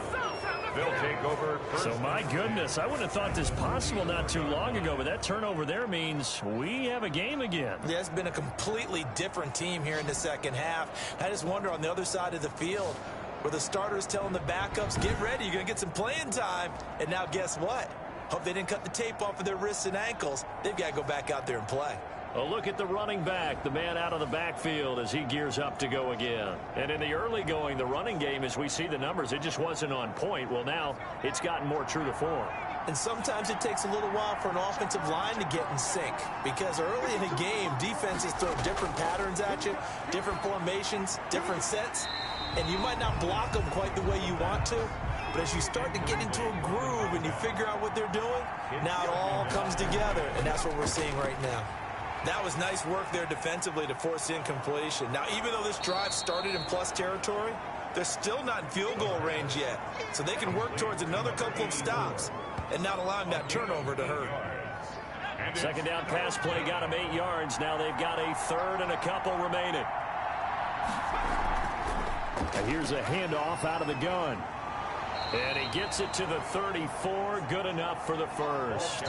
They'll take over first. So, my goodness, I wouldn't have thought this possible not too long ago, but that turnover there means we have a game again. Yeah, it's been a completely different team here in the second half. I just wonder on the other side of the field where the starters telling the backups, get ready, you're going to get some playing time. And now guess what? Hope they didn't cut the tape off of their wrists and ankles. They've got to go back out there and play. A look at the running back, the man out of the backfield as he gears up to go again. And in the early going, the running game, as we see the numbers, it just wasn't on point. Well, now it's gotten more true to form. And sometimes it takes a little while for an offensive line to get in sync because early in the game, defenses throw different patterns at you, different formations, different sets, and you might not block them quite the way you want to. But as you start to get into a groove and you figure out what they're doing, now it all comes together, and that's what we're seeing right now. That was nice work there defensively to force incompletion. Now, even though this drive started in plus territory, they're still not in field goal range yet. So they can work towards another couple of stops and not allowing that turnover to hurt. Second down pass play got them 8 yards. Now they've got a third and a couple remaining. And here's a handoff out of the gun. And he gets it to the 34. Good enough for the first.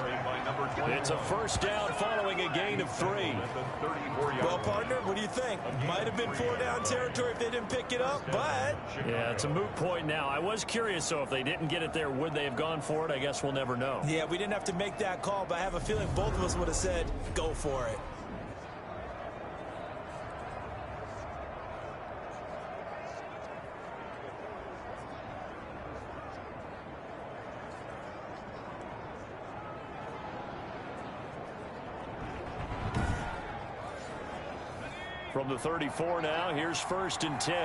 It's a first down following a gain of 3. Well, partner, what do you think? Might have been 4-down territory if they didn't pick it up, but... Yeah, it's a moot point now. I was curious, so if they didn't get it there, would they have gone for it? I guess we'll never know. Yeah, we didn't have to make that call, but I have a feeling both of us would have said, go for it. From the 34 now, here's first and 10.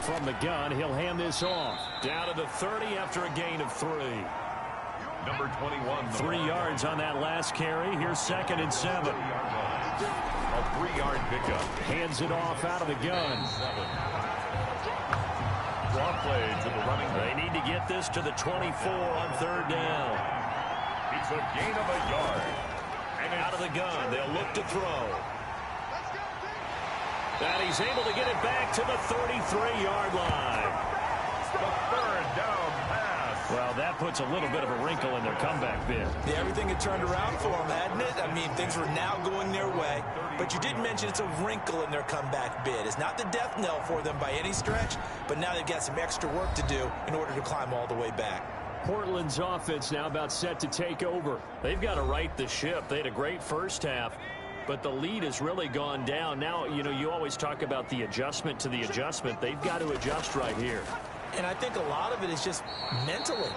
From the gun, he'll hand this off. Down to the 30 after a gain of 3. Number 21. 3 yards on that last carry. Here's second and 7. A 3-yard pickup. Hands it off out of the gun. Draw play to the running back. They need to get this to the 24 on third down. It's a gain of a yard. And out of the gun, they'll look to throw. And he's able to get it back to the 33-yard line. The third down pass. Well, that puts a little bit of a wrinkle in their comeback bid. Yeah, everything had turned around for them, hadn't it? I mean, things were now going their way. But you did mention it's a wrinkle in their comeback bid. It's not the death knell for them by any stretch, but now they've got some extra work to do in order to climb all the way back. Portland's offense now about set to take over. They've got to right the ship. They had a great first half, but the lead has really gone down. Now, you know, you always talk about the adjustment to the adjustment. They've got to adjust right here. And I think a lot of it is just mentally.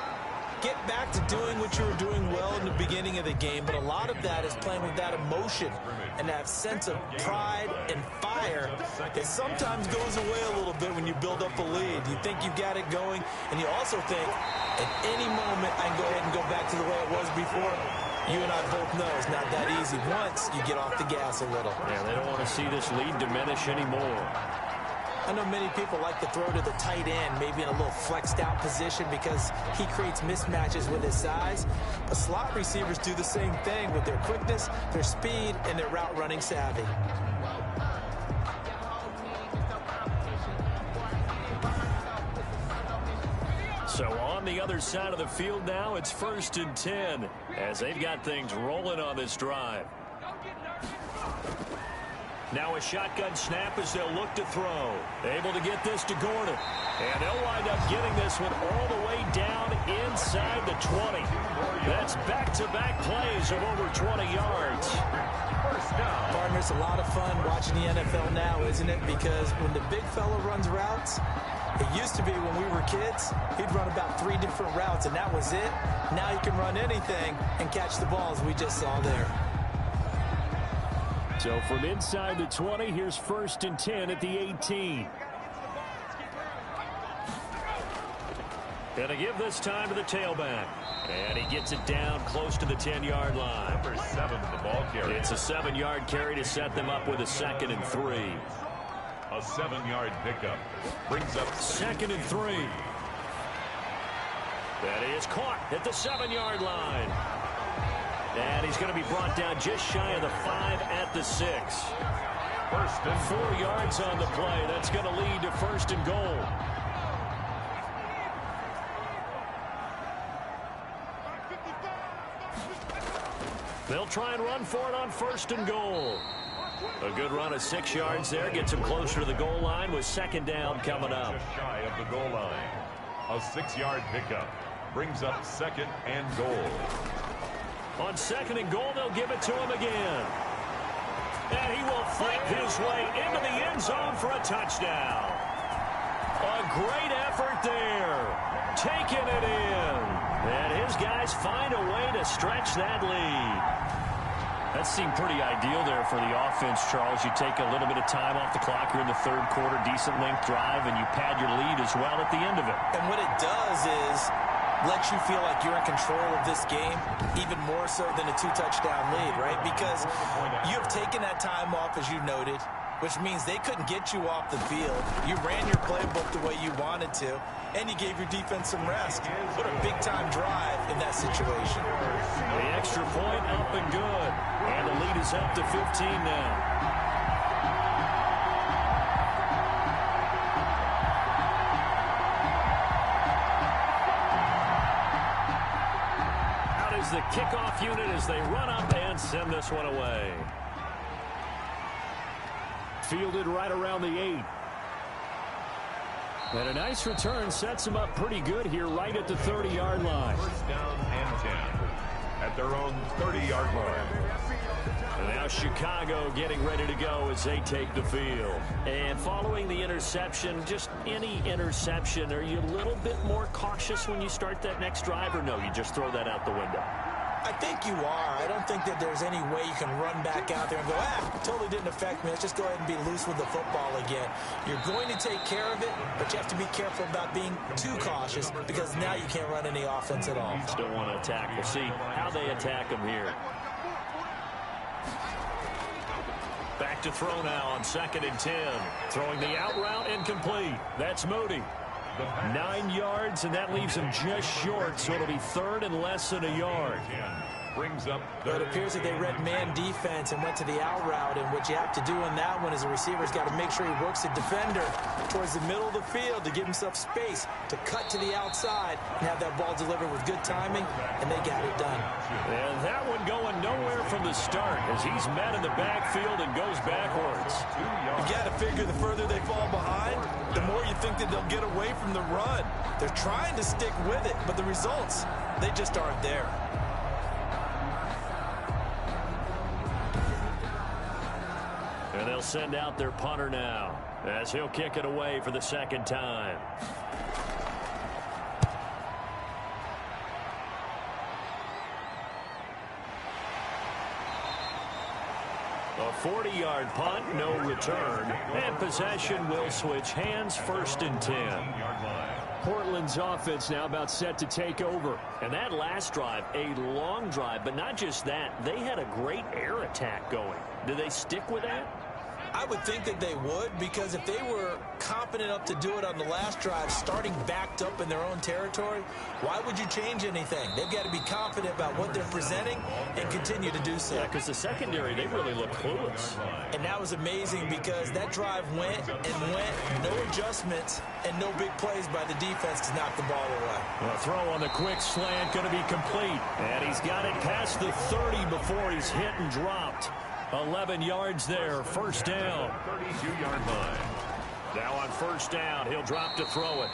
Get back to doing what you were doing well in the beginning of the game, but a lot of that is playing with that emotion and that sense of pride and fire that sometimes goes away a little bit when you build up a lead. You think you got it going, and you also think at any moment I can go ahead and go back to the way it was before. You and I both know it's not that easy once you get off the gas a little. Yeah, they don't want to see this lead diminish anymore. I know many people like to throw to the tight end, maybe in a little flexed out position because he creates mismatches with his size. But slot receivers do the same thing with their quickness, their speed, and their route running savvy. So on the other side of the field now, it's first and 10 as they've got things rolling on this drive. Now a shotgun snap as they'll look to throw. Able to get this to Gordon. And they'll wind up getting this one all the way down inside the 20. That's back-to-back plays of over 20 yards. Partner, it's a lot of fun watching the NFL now, isn't it? Because when the big fella runs routes, it used to be when we were kids, he'd run about 3 different routes, and that was it. Now he can run anything and catch the ball, as we just saw there. So from inside the 20, here's 1st and 10 at the 18. Gonna give this time to the tailback. And he gets it down close to the 10-yard line. Number 7, the ball carrier. It's a 7-yard carry to set them up with a 2nd and 3. A 7-yard pickup brings up 2nd and 3. That is caught at the 7-yard line. And he's going to be brought down just shy of the 5 at the 6. 1st and 4 yards on the play. That's going to lead to 1st and goal. They'll try and run for it on 1st and goal. A good run of 6 yards there. Gets him closer to the goal line with 2nd down coming up. just shy of the goal line. A 6-yard pickup brings up 2nd and goal. On 2nd and goal, they'll give it to him again. And he will fight his way into the end zone for a touchdown. A great effort there. Taking it in. And his guys find a way to stretch that lead. That seemed pretty ideal there for the offense, Charles. You take a little bit of time off the clock. You're in the 3rd quarter, decent length drive, and you pad your lead as well at the end of it. And what it does is lets you feel like you're in control of this game, even more so than a 2-touchdown lead, right? Because you have taken that time off, as you noted, which means they couldn't get you off the field. You ran your playbook the way you wanted to, and you gave your defense some rest. What a big-time drive in that situation. The extra point up and good. And the lead is up to 15 now. The kickoff unit as they run up and send this one away. Fielded right around the 8. And a nice return sets them up pretty good here right at the 30-yard line. 1st down and 10 at their own 30-yard line. And now Chicago getting ready to go as they take the field. And following the interception, just any interception, are you a little bit more cautious when you start that next drive, or no, you just throw that out the window? I think you are. I don't think that there's any way you can run back out there and go, totally didn't affect me. Let's just go ahead and be loose with the football again. You're going to take care of it, but you have to be careful about being too cautious because now you can't run any offense at all. Still want to attack. We'll see how they attack them here. Back to throw now on 2nd and 10. Throwing the out route incomplete. That's Moody. 9 yards, and that leaves him just short, so it'll be 3rd and less than a yard. Brings up But it appears that they read man defense and went to the out route, and what you have to do in that one is a receiver's got to make sure he works the defender towards the middle of the field to give himself space to cut to the outside and have that ball delivered with good timing, and they got it done. And that one going nowhere from the start as he's met in the backfield and goes backwards. You got to figure the further they fall behind, the more you think that they'll get away from the run. They're trying to stick with it, but the results, they just aren't there. And they'll send out their punter now as he'll kick it away for the 2nd time. A 40-yard punt, no return. And possession will switch hands, 1st and 10. Portland's offense now about set to take over. And that last drive, a long drive, but not just that. They had a great air attack going. Do they stick with that? I would think that they would, because if they were confident enough to do it on the last drive, starting backed up in their own territory, why would you change anything? They've got to be confident about what they're presenting and continue to do so. Yeah, because the secondary, they really look clueless. And that was amazing because that drive went and went, no adjustments, and no big plays by the defense to knock the ball away. A throw on the quick slant going to be complete. And he's got it past the 30 before he's hit and dropped. 11 yards there, first down. 32-yard line. Now on first down, he'll drop to throw it.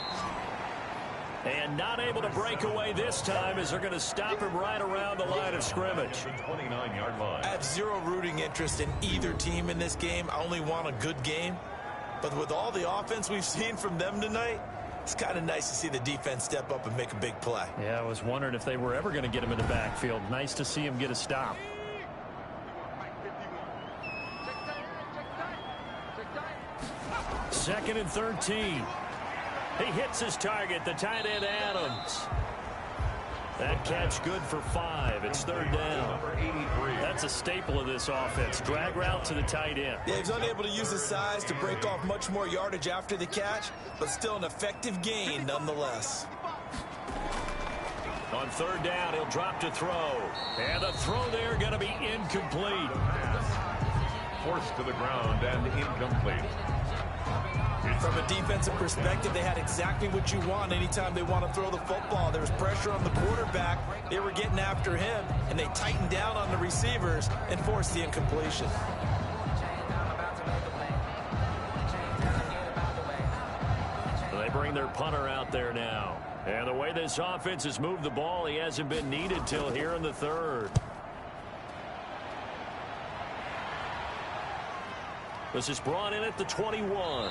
And not able to break away this time as they're going to stop him right around the line of scrimmage. 29-yard line. I have zero rooting interest in either team in this game. I only want a good game. But with all the offense we've seen from them tonight, it's kind of nice to see the defense step up and make a big play. Yeah, I was wondering if they were ever going to get him in the backfield. Nice to see him get a stop. Second and 13. He hits his target, the tight end Adams. That catch good for 5. It's third down. That's a staple of this offense. Drag route to the tight end. Yeah, he's unable to use his size to break off much more yardage after the catch, but still an effective gain nonetheless. On third down, he'll drop to throw. And the throw there going to be incomplete. Forced to the ground and incomplete. From a defensive perspective, they had exactly what you want anytime they want to throw the football. There was pressure on the quarterback. They were getting after him, and they tightened down on the receivers and forced the incompletion. So they bring their punter out there now. And the way this offense has moved the ball, he hasn't been needed till here in the third. This is brought in at the 21.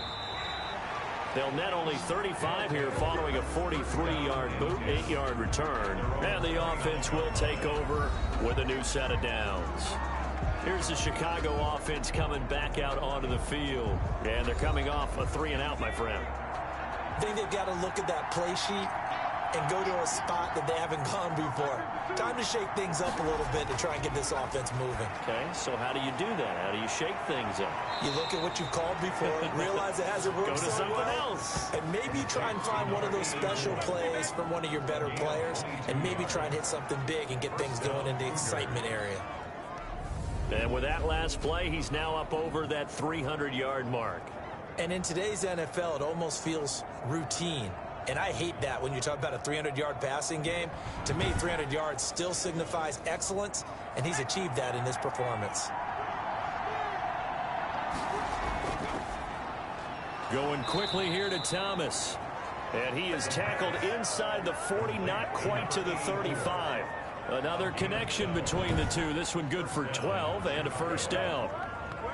They'll net only 35 here following a 43-yard boot, 8-yard return. And the offense will take over with a new set of downs. Here's the Chicago offense coming back out onto the field. And they're coming off a 3-and-out, my friend. I think they've got to look at that play sheet and go to a spot that they haven't gone before. Time to shake things up a little bit to try and get this offense moving. Okay, so how do you do that? How do you shake things up? You look at what you've called before, realize it hasn't worked Go to so something well, else. and maybe try and find one of those special plays from one of your better players, and maybe try and hit something big and get things going in the excitement area. And with that last play, he's now up over that 300-yard mark. And in today's NFL, it almost feels routine. And I hate that when you talk about a 300-yard passing game. To me, 300 yards still signifies excellence, and he's achieved that in this performance. Going quickly here to Thomas. And he is tackled inside the 40, not quite to the 35. Another connection between the two. This one good for 12 and a first down.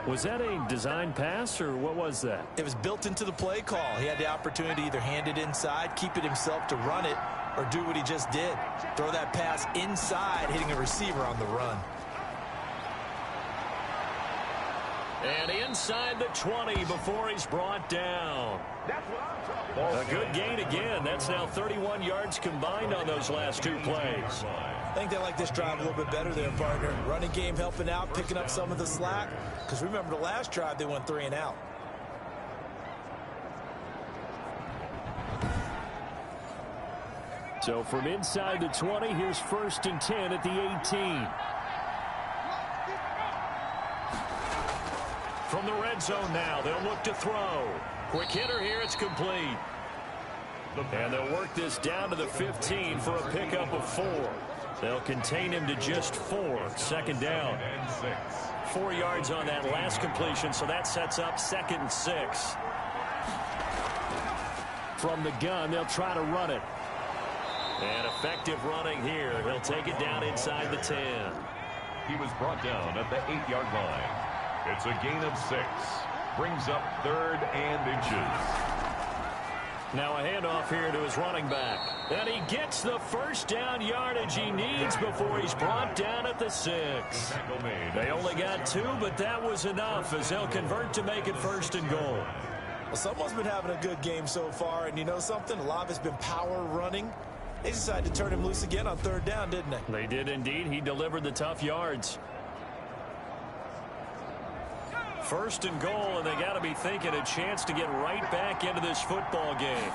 Was that a design pass, or what was that? It was built into the play call. He had the opportunity to either hand it inside, keep it himself to run it, or do what he just did. Throw that pass inside, hitting a receiver on the run. And inside the 20 before he's brought down. A good gain again. That's now 31 yards combined on those last two plays. I think they like this drive a little bit better there, partner. Running game helping out, picking up some of the slack. Because remember, the last drive, they went 3-and-out. So from inside the 20, here's first and 10 at the 18. From the red zone now, they'll look to throw. Quick hitter here, it's complete. And they'll work this down to the 15 for a pickup of 4. They'll contain him to just 4. Second down. 4 yards on that last completion, so that sets up second and 6. From the gun, they'll try to run it. And effective running here. He'll take it down inside the 10. He was brought down at the 8-yard line. It's a gain of 6. Brings up third and inches. Now a handoff here to his running back. And he gets the first down yardage he needs before he's brought down at the 6. They only got 2, but that was enough as they'll convert to make it first and goal. Well, someone's been having a good game so far, and you know something? A lot of it's been power running. They decided to turn him loose again on third down, didn't they? They did indeed. He delivered the tough yards. First and goal, and they got to be thinking a chance to get right back into this football game.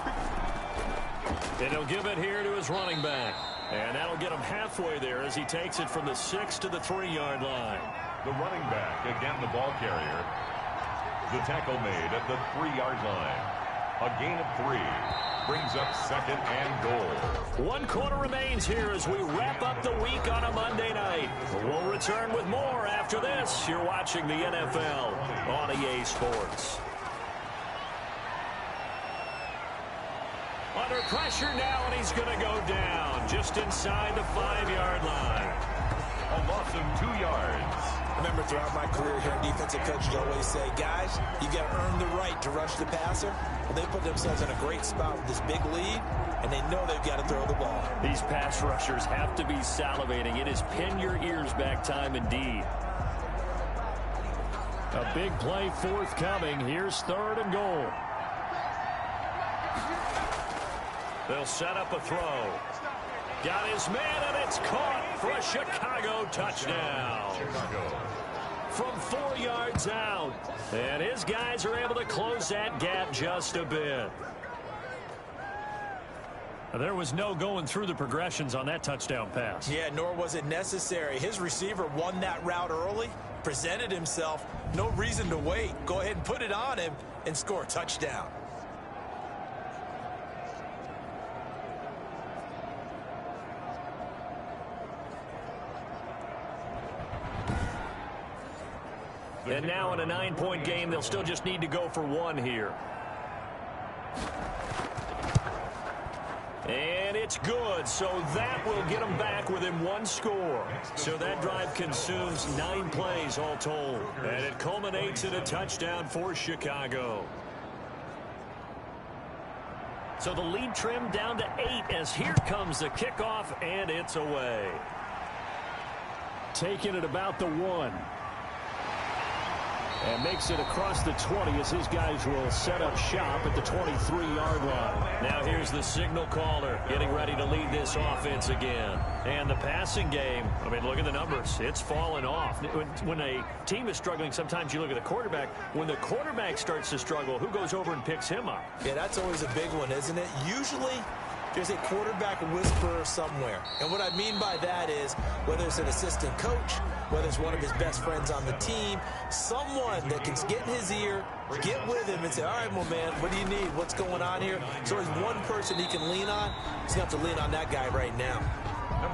And he'll give it here to his running back. And that'll get him halfway there as he takes it from the 6 to the 3-yard line. The running back, again the ball carrier. The tackle made at the 3-yard line. A gain of 3. Brings up 2nd and goal. 1 quarter remains here as we wrap up the week on a Monday night. We'll return with more after this. You're watching the NFL on EA Sports. Under pressure now, and he's going to go down just inside the 5-yard line. A loss of 2 yards. Remember, throughout my career here, defensive coaches always say, guys, you got to earn the right to rush the passer. Well, they put themselves in a great spot with this big lead, and they know they've got to throw the ball. These pass rushers have to be salivating. It is pin your ears back time indeed. A big play forthcoming. Here's 3rd and goal. They'll set up a throw. Got his man, and it's caught for a Chicago touchdown. From 4 yards out. And his guys are able to close that gap just a bit. There was no going through the progressions on that touchdown pass. Yeah, nor was it necessary. His receiver won that route early, presented himself. No reason to wait. Go ahead and put it on him and score a touchdown. And now in a 9-point game, they'll still just need to go for 1 here. And it's good, so that will get them back within 1 score. So that drive consumes 9 plays all told. And it culminates in a touchdown for Chicago. So the lead trimmed down to 8 as here comes the kickoff, and it's away. Taking it about the 1. And makes it across the 20 as his guys will set up shop at the 23-yard line. Now here's the signal caller getting ready to lead this offense again. And the passing game, I mean, look at the numbers. It's fallen off. When a team is struggling, sometimes you look at the quarterback. When the quarterback starts to struggle, who goes over and picks him up? Yeah, that's always a big one, isn't it? Usually there's a quarterback whisperer somewhere. And what I mean by that is whether it's an assistant coach, whether it's one of his best friends on the team, someone that can get in his ear, get with him and say, all right, well, man, what do you need? What's going on here? So there's one person he can lean on. He's going to have to lean on that guy right now.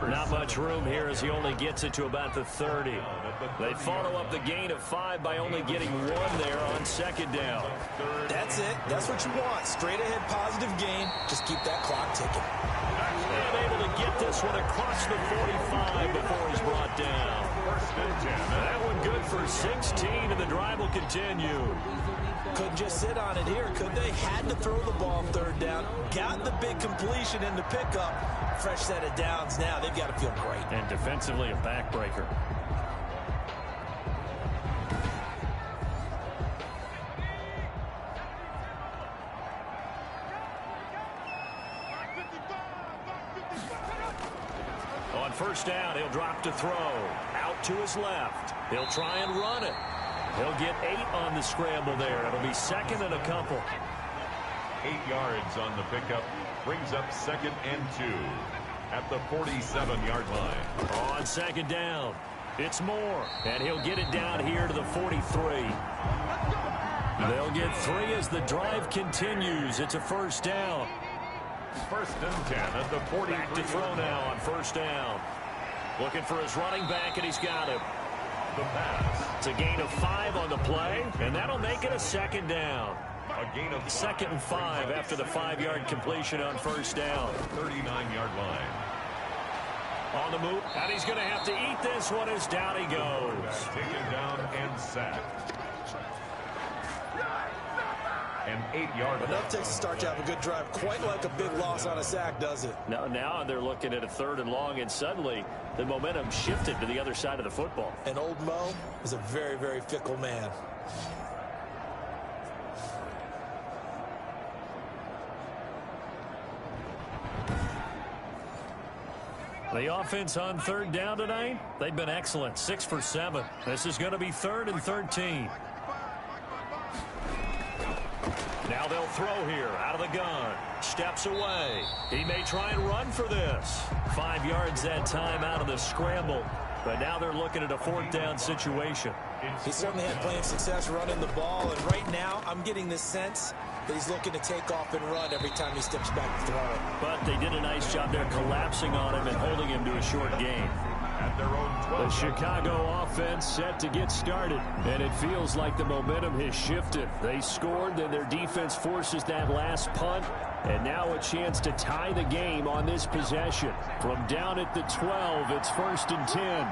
Not much room here as he only gets it to about the 30. They follow up the gain of 5 by only getting 1 there on 2nd down. That's it. That's what you want. Straight ahead positive gain. Just keep that clock ticking. And able to get this one across the 45 before he's brought down. That one good for 16, and the drive will continue. Couldn't just sit on it here, could they? Had to throw the ball on 3rd down. Got the big completion in the pickup. Fresh set of downs now. They've got to feel great. And defensively a backbreaker. On 1st down, he'll drop to throw. Out to his left. He'll try and run it. He'll get 8 on the scramble there. It'll be 2nd and a couple. 8 yards on the pickup. Brings up 2nd and 2 at the 47-yard line. On 2nd down, it's Moore. And he'll get it down here to the 43. They'll get 3 as the drive continues. It's a 1st down. 1st and 10 at the 43. Back to throw now on 1st down. Looking for his running back, and he's got him. The pass. It's a gain of 5 on the play, and that'll make it a 2nd down. A gain of 2nd and 5 after the 5-yard completion on 1st down. 39-yard line. On the move, and he's going to have to eat this one as down he goes. Taken down and sacked. An 8-yard Enough takes to start to have a good drive. Quite like a big loss on a sack, does it? Now they're looking at a 3rd and long, and suddenly the momentum shifted to the other side of the football. And old Mo is a very, very fickle man. The offense on 3rd down tonight, they've been excellent. 6 for 7. This is going to be 3rd and 13. Now they'll throw here out of the gun. Steps away. He may try and run for this. 5 yards that time out of the scramble. But now they're looking at a 4th down situation. He certainly had plenty of success running the ball. And right now, I'm getting the sense that he's looking to take off and run every time he steps back to throw it. But they did a nice job there collapsing on him and holding him to a short gain. At their own 12. The Chicago offense set to get started, and it feels like the momentum has shifted. They scored, then their defense forces that last punt, and now a chance to tie the game on this possession. From down at the 12, it's 1st and 10.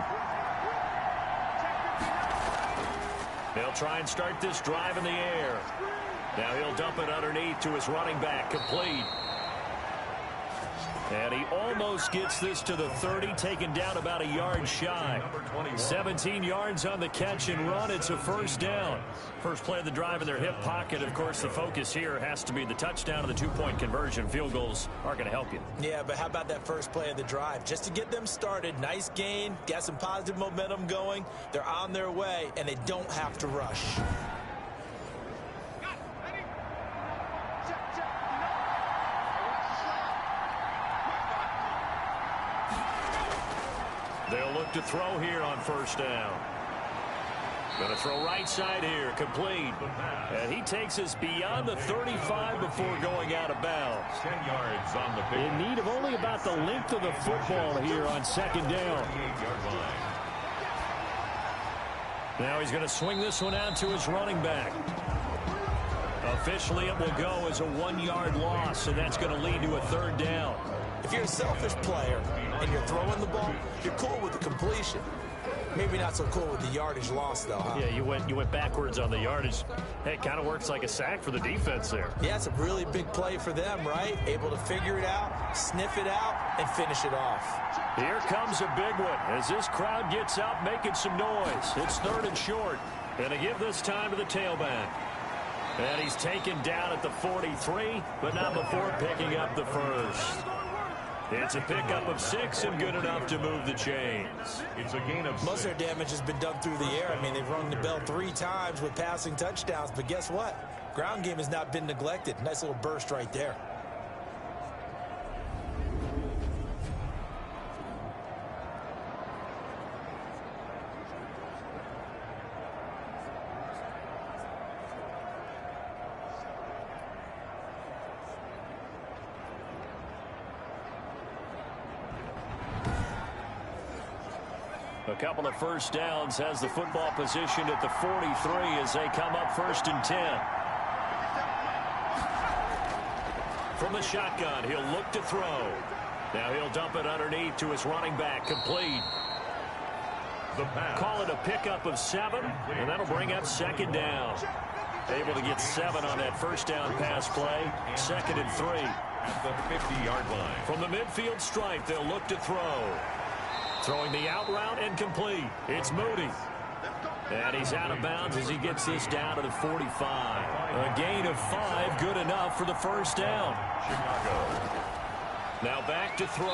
They'll try and start this drive in the air. Now he'll dump it underneath to his running back, complete. And he almost gets this to the 30, taken down about a yard shy. 17 yards on the catch and run. It's a 1st down. First play of the drive in their hip pocket. Of course, the focus here has to be the touchdown and the 2-point conversion. Field goals aren't going to help you. Yeah, but how about that first play of the drive? Just to get them started, nice gain, got some positive momentum going. They're on their way, and they don't have to rush. They'll look to throw here on 1st down. Going to throw right side here, complete. And he takes us beyond the 35 before going out of bounds. 10 yards on the pick. In need of only about the length of the football here on 2nd down. Now he's going to swing this one out to his running back. Officially, it will go as a 1-yard loss, and that's going to lead to a 3rd down. If you're a selfish player and you're throwing the ball, you're cool with the completion. Maybe not so cool with the yardage loss, though, huh? Yeah, you went backwards on the yardage. Hey, it kind of works like a sack for the defense there. Yeah, it's a really big play for them, right? Able to figure it out, sniff it out, and finish it off. Here comes a big one as this crowd gets up making some noise. It's 3rd and short. And to give this time to the tailback. And he's taken down at the 43, but not before picking up the 1st. It's a pickup of 6 and good enough to move the chains. It's a gain of 6. Most of their damage has been done through the air. I mean, they've rung the bell 3 times with passing touchdowns, but guess what? Ground game has not been neglected. Nice little burst right there. A couple of 1st downs, has the football positioned at the 43 as they come up 1st and 10. From the shotgun, he'll look to throw. Now he'll dump it underneath to his running back, complete. The pass. Call it a pickup of 7, and that'll bring up 2nd down. Able to get 7 on that 1st down pass play. 2nd and 3. At the 50-yard line. From the midfield stripe, they'll look to throw. Throwing the out route and complete. It's Moody. And he's out of bounds as he gets this down to the 45. A gain of 5, good enough for the 1st down. Chicago. Now back to throw.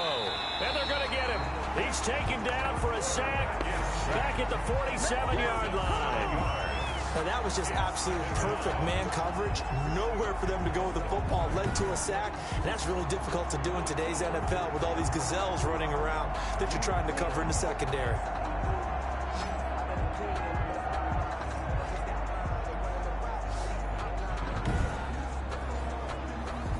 And they're going to get him. He's taken down for a sack. Back at the 47-yard line. And that was just absolute perfect man coverage. Nowhere for them to go with the football. Led to a sack. And that's really difficult to do in today's NFL with all these gazelles running around that you're trying to cover in the secondary.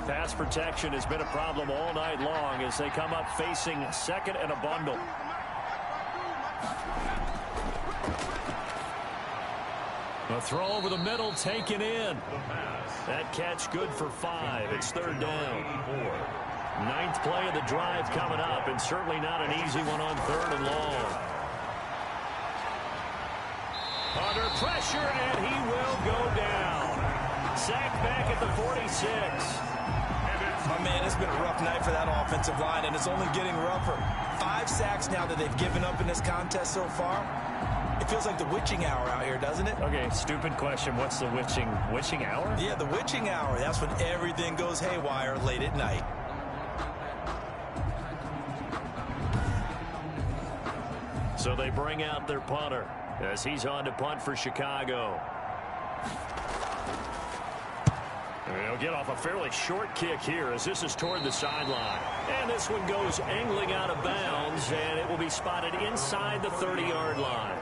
Pass protection has been a problem all night long as they come up facing 2nd and a bundle. A throw over the middle taken in. That catch good for 5. It's 3rd down. 9th play of the drive coming up, and certainly not an easy one on 3rd and long. Under pressure, and he will go down. Sacked back at the 46. My man, it's been a rough night for that offensive line, and it's only getting rougher. 5 sacks now that they've given up in this contest so far. It feels like the witching hour out here, doesn't it? Okay, stupid question. What's the witching hour? Yeah, the witching hour. That's when everything goes haywire late at night. So they bring out their punter as he's on to punt for Chicago. They'll get off a fairly short kick here as this is toward the sideline. And this one goes angling out of bounds, and it will be spotted inside the 30-yard line.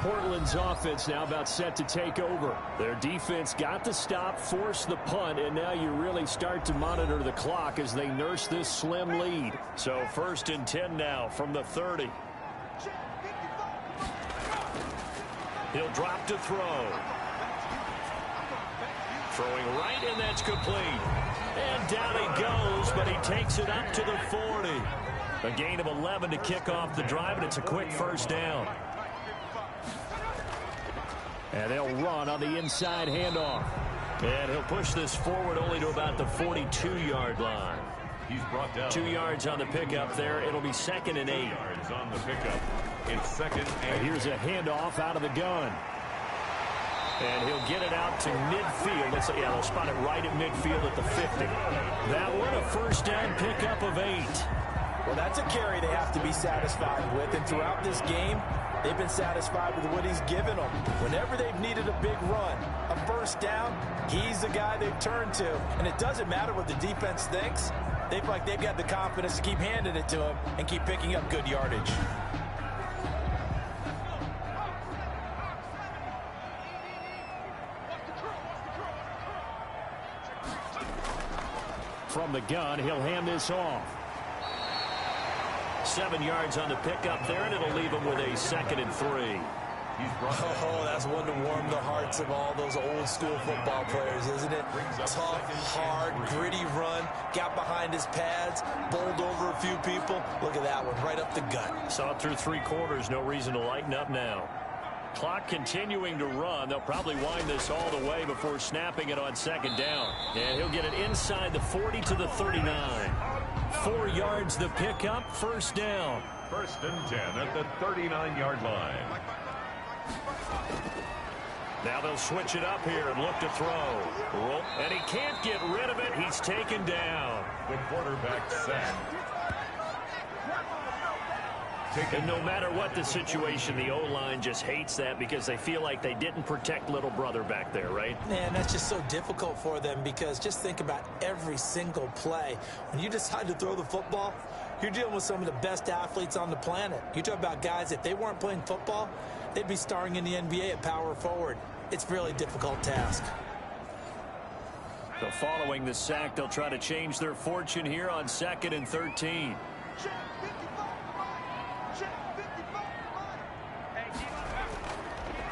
Portland's offense now about set to take over. Their defense got the stop, forced the punt, and now you really start to monitor the clock as they nurse this slim lead. So 1st and 10 now from the 30. He'll drop to throw. Throwing right, and that's complete. And down he goes, but he takes it up to the 40. A gain of 11 to kick off the drive, and it's a quick 1st down. And they'll run on the inside handoff. And he'll push this forward only to about the 42-yard line. He's brought down. 2 yards on the pickup there. It'll be 2nd and 8. 2 yards on the pickup. It's 2nd and here's a handoff out of the gun. And he'll get it out to midfield. They'll spot it right at midfield at the 50. That one a 1st down pickup of 8. Well, that's a carry they have to be satisfied with. And throughout this game, they've been satisfied with what he's given them. Whenever they've needed a big run, a 1st down, he's the guy they've turned to. And it doesn't matter what the defense thinks. They feel like they've got the confidence to keep handing it to him and keep picking up good yardage. From the gun, he'll hand this off. 7 yards on the pickup there, and it'll leave him with a 2nd and 3. Oh, that's one to warm the hearts of all those old school football players, isn't it? Tough, hard, gritty run, got behind his pads, bowled over a few people. Look at that one, right up the gut. Saw it through 3 quarters, no reason to lighten up now. Clock continuing to run. They'll probably wind this all the way before snapping it on 2nd down. And he'll get it inside the 40 to the 39. 4 yards the pickup, 1st down. 1st and 10 at the 39-yard line. Now they'll switch it up here and look to throw. And he can't get rid of it. He's taken down. The quarterback sacked. And no matter what the situation, the O-line just hates that because they feel like they didn't protect little brother back there, right? Man, that's just so difficult for them because just think about every single play. When you decide to throw the football, you're dealing with some of the best athletes on the planet. You talk about guys, if they weren't playing football, they'd be starring in the NBA at power forward. It's a really difficult task. So following the sack, they'll try to change their fortune here on 2nd and 13.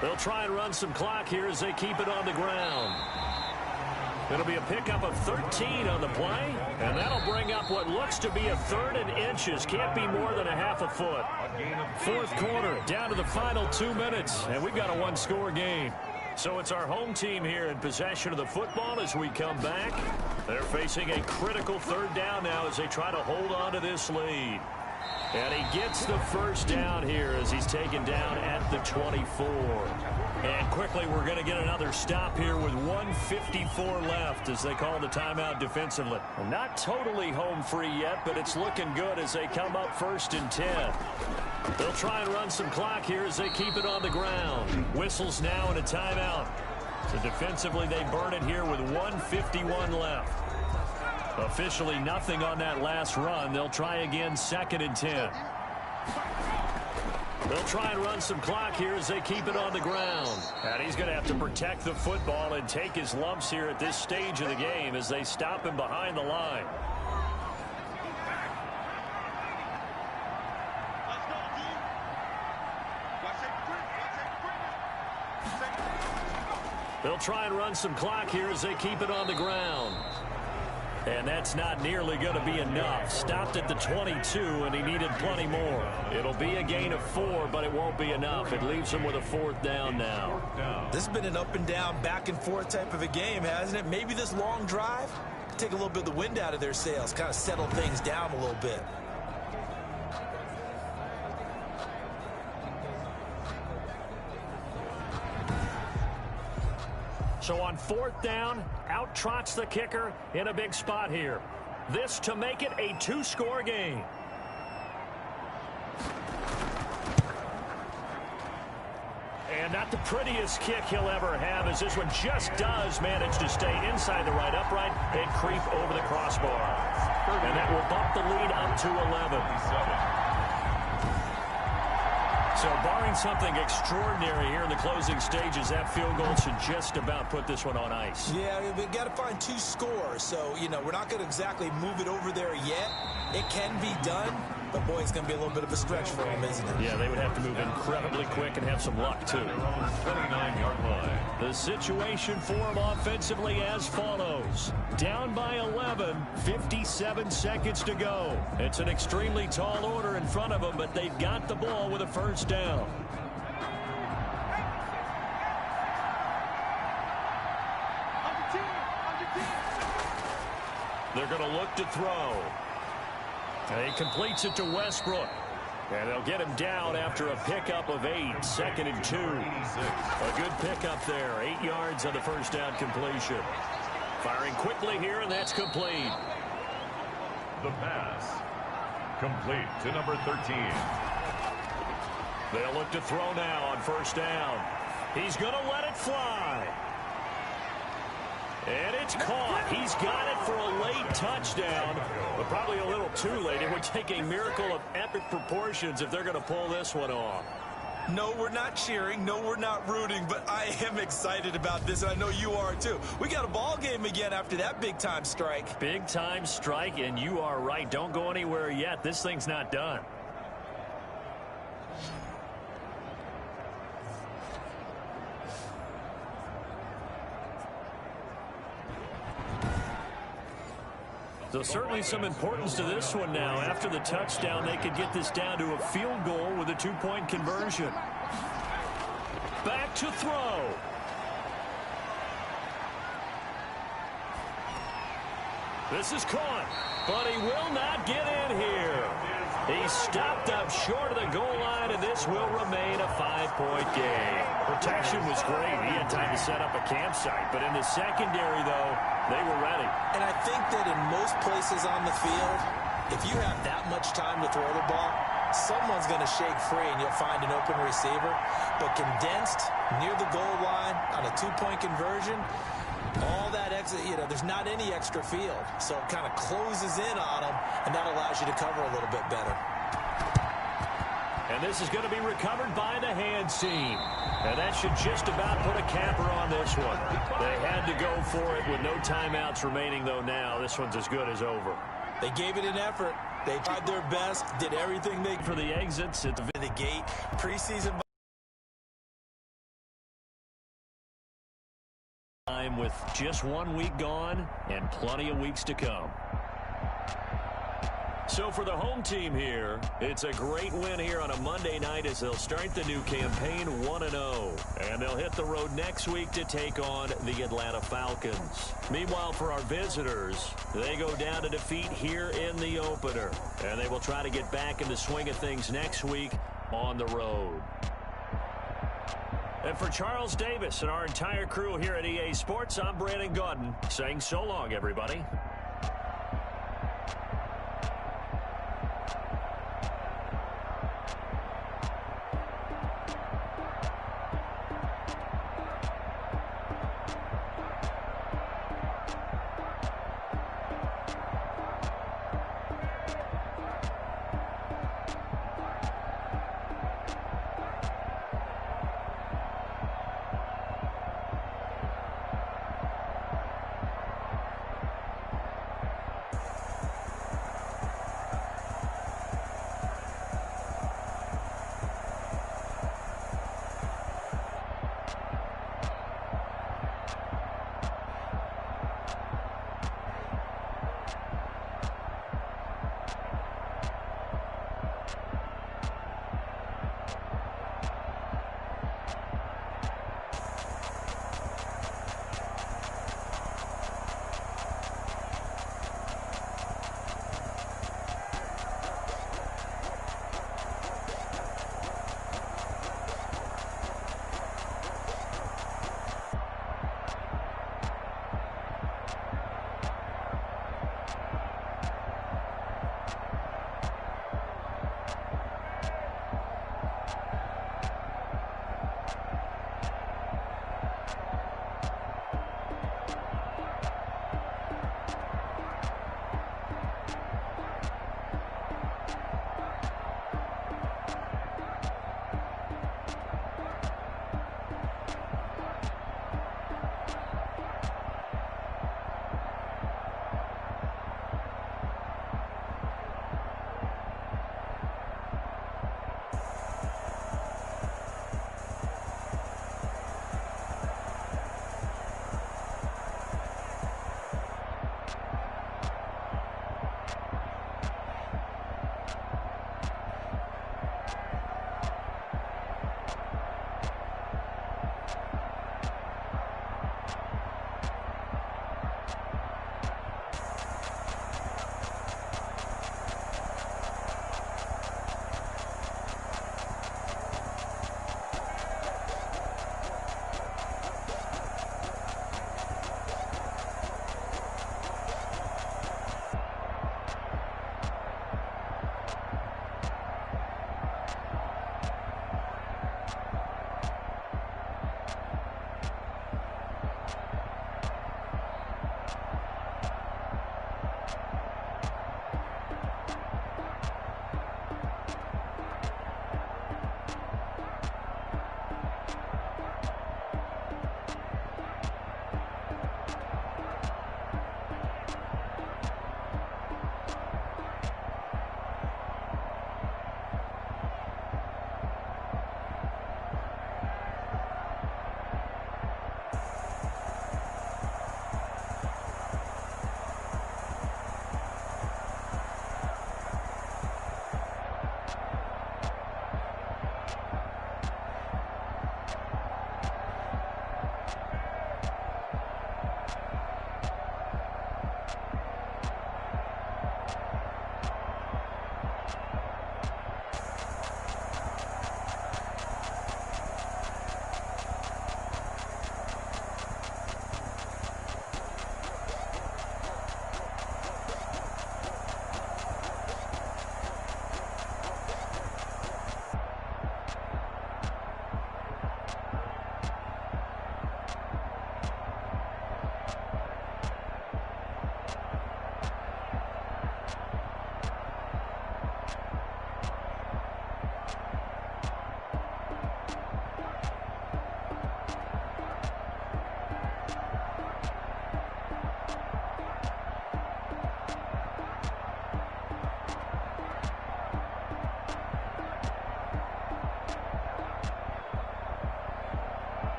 They'll try and run some clock here as they keep it on the ground. It'll be a pickup of 13 on the play, and that'll bring up what looks to be a 3rd and inches. Can't be more than a half a foot. 4th quarter, down to the final 2 minutes, and we've got a 1-score game. So it's our home team here in possession of the football as we come back. They're facing a critical 3rd down now as they try to hold on to this lead. And he gets the 1st down here as he's taken down at the 24. And quickly we're going to get another stop here with 1:54 left as they call the timeout defensively. Well, not totally home free yet, but it's looking good as they come up 1st and 10. They'll try and run some clock here as they keep it on the ground. Whistles now and a timeout. So defensively they burn it here with 1:51 left. Officially nothing on that last run. They'll try again 2nd and 10. They'll try and run some clock here as they keep it on the ground. And he's going to have to protect the football and take his lumps here at this stage of the game as they stop him behind the line. They'll try and run some clock here as they keep it on the ground. And that's not nearly going to be enough. Stopped at the 22, and he needed plenty more. It'll be a gain of 4, but it won't be enough. It leaves him with a 4th down now. This has been an up and down, back and forth type of a game, hasn't it? Maybe this long drive could take a little bit of the wind out of their sails, kind of settle things down a little bit. So on 4th down, out trots the kicker in a big spot here. This to make it a 2-score game. And not the prettiest kick he'll ever have, as this one just does manage to stay inside the right upright and creep over the crossbar. And that will bump the lead up to 11. So barring something extraordinary here in the closing stages, that field goal should just about put this one on ice. Yeah, we've got to find 2 scores. So, you know, we're not going to exactly move it over there yet. It can be done, but, boy, it's going to be a little bit of a stretch for them, isn't it? Yeah, they would have to move incredibly quick and have some luck, too. 29-yard line. The situation for them offensively as follows. Down by 11, 57 seconds to go. It's an extremely tall order in front of them, but they've got the ball with a first down. They're going to look to throw. He completes it to Westbrook. And they'll get him down after a pickup of 8, 2nd and 2. A good pickup there, 8 yards on the first down completion. Firing quickly here, and that's complete. The pass. Complete to number 13. They'll look to throw now on first down. He's going to let it fly. And it's caught. He's got it for a late touchdown, but probably a little too late. It would take a miracle of epic proportions if they're going to pull this one off. No, we're not cheering. No, we're not rooting, but I am excited about this, and I know you are too. We got a ball game again after that big-time strike. Big-time strike, and you are right. Don't go anywhere yet. This thing's not done. So certainly some importance to this one now. After the touchdown, they could get this down to a field goal with a 2-point conversion. Back to throw. This is caught, but he will not get in here. He's stopped up short of the goal line, and this will remain a 5-point game. Protection was great. He had time to set up a campsite, but in the secondary, though, they were ready. And I think that in most places on the field, if you have that much time to throw the ball, someone's going to shake free and you'll find an open receiver. But condensed near the goal line on a 2-point conversion, all that extra, you know, there's not any extra field. So it kind of closes in on them, and that allows you to cover a little bit better. And this is going to be recovered by the hands team. And that should just about put a capper on this one. They had to go for it with no timeouts remaining, though. Now this one's as good as over. They gave it an effort. They tried their best, did everything they could. For the exits, it's The gate, preseason time with just 1 week gone and plenty of weeks to come. So for the home team here, it's a great win here on a Monday night as they'll start the new campaign 1-0. And they'll hit the road next week to take on the Atlanta Falcons. Meanwhile, for our visitors, they go down to defeat here in the opener. And they will try to get back in the swing of things next week on the road. And for Charles Davis and our entire crew here at EA Sports, I'm Brandon Gaudin saying so long, everybody.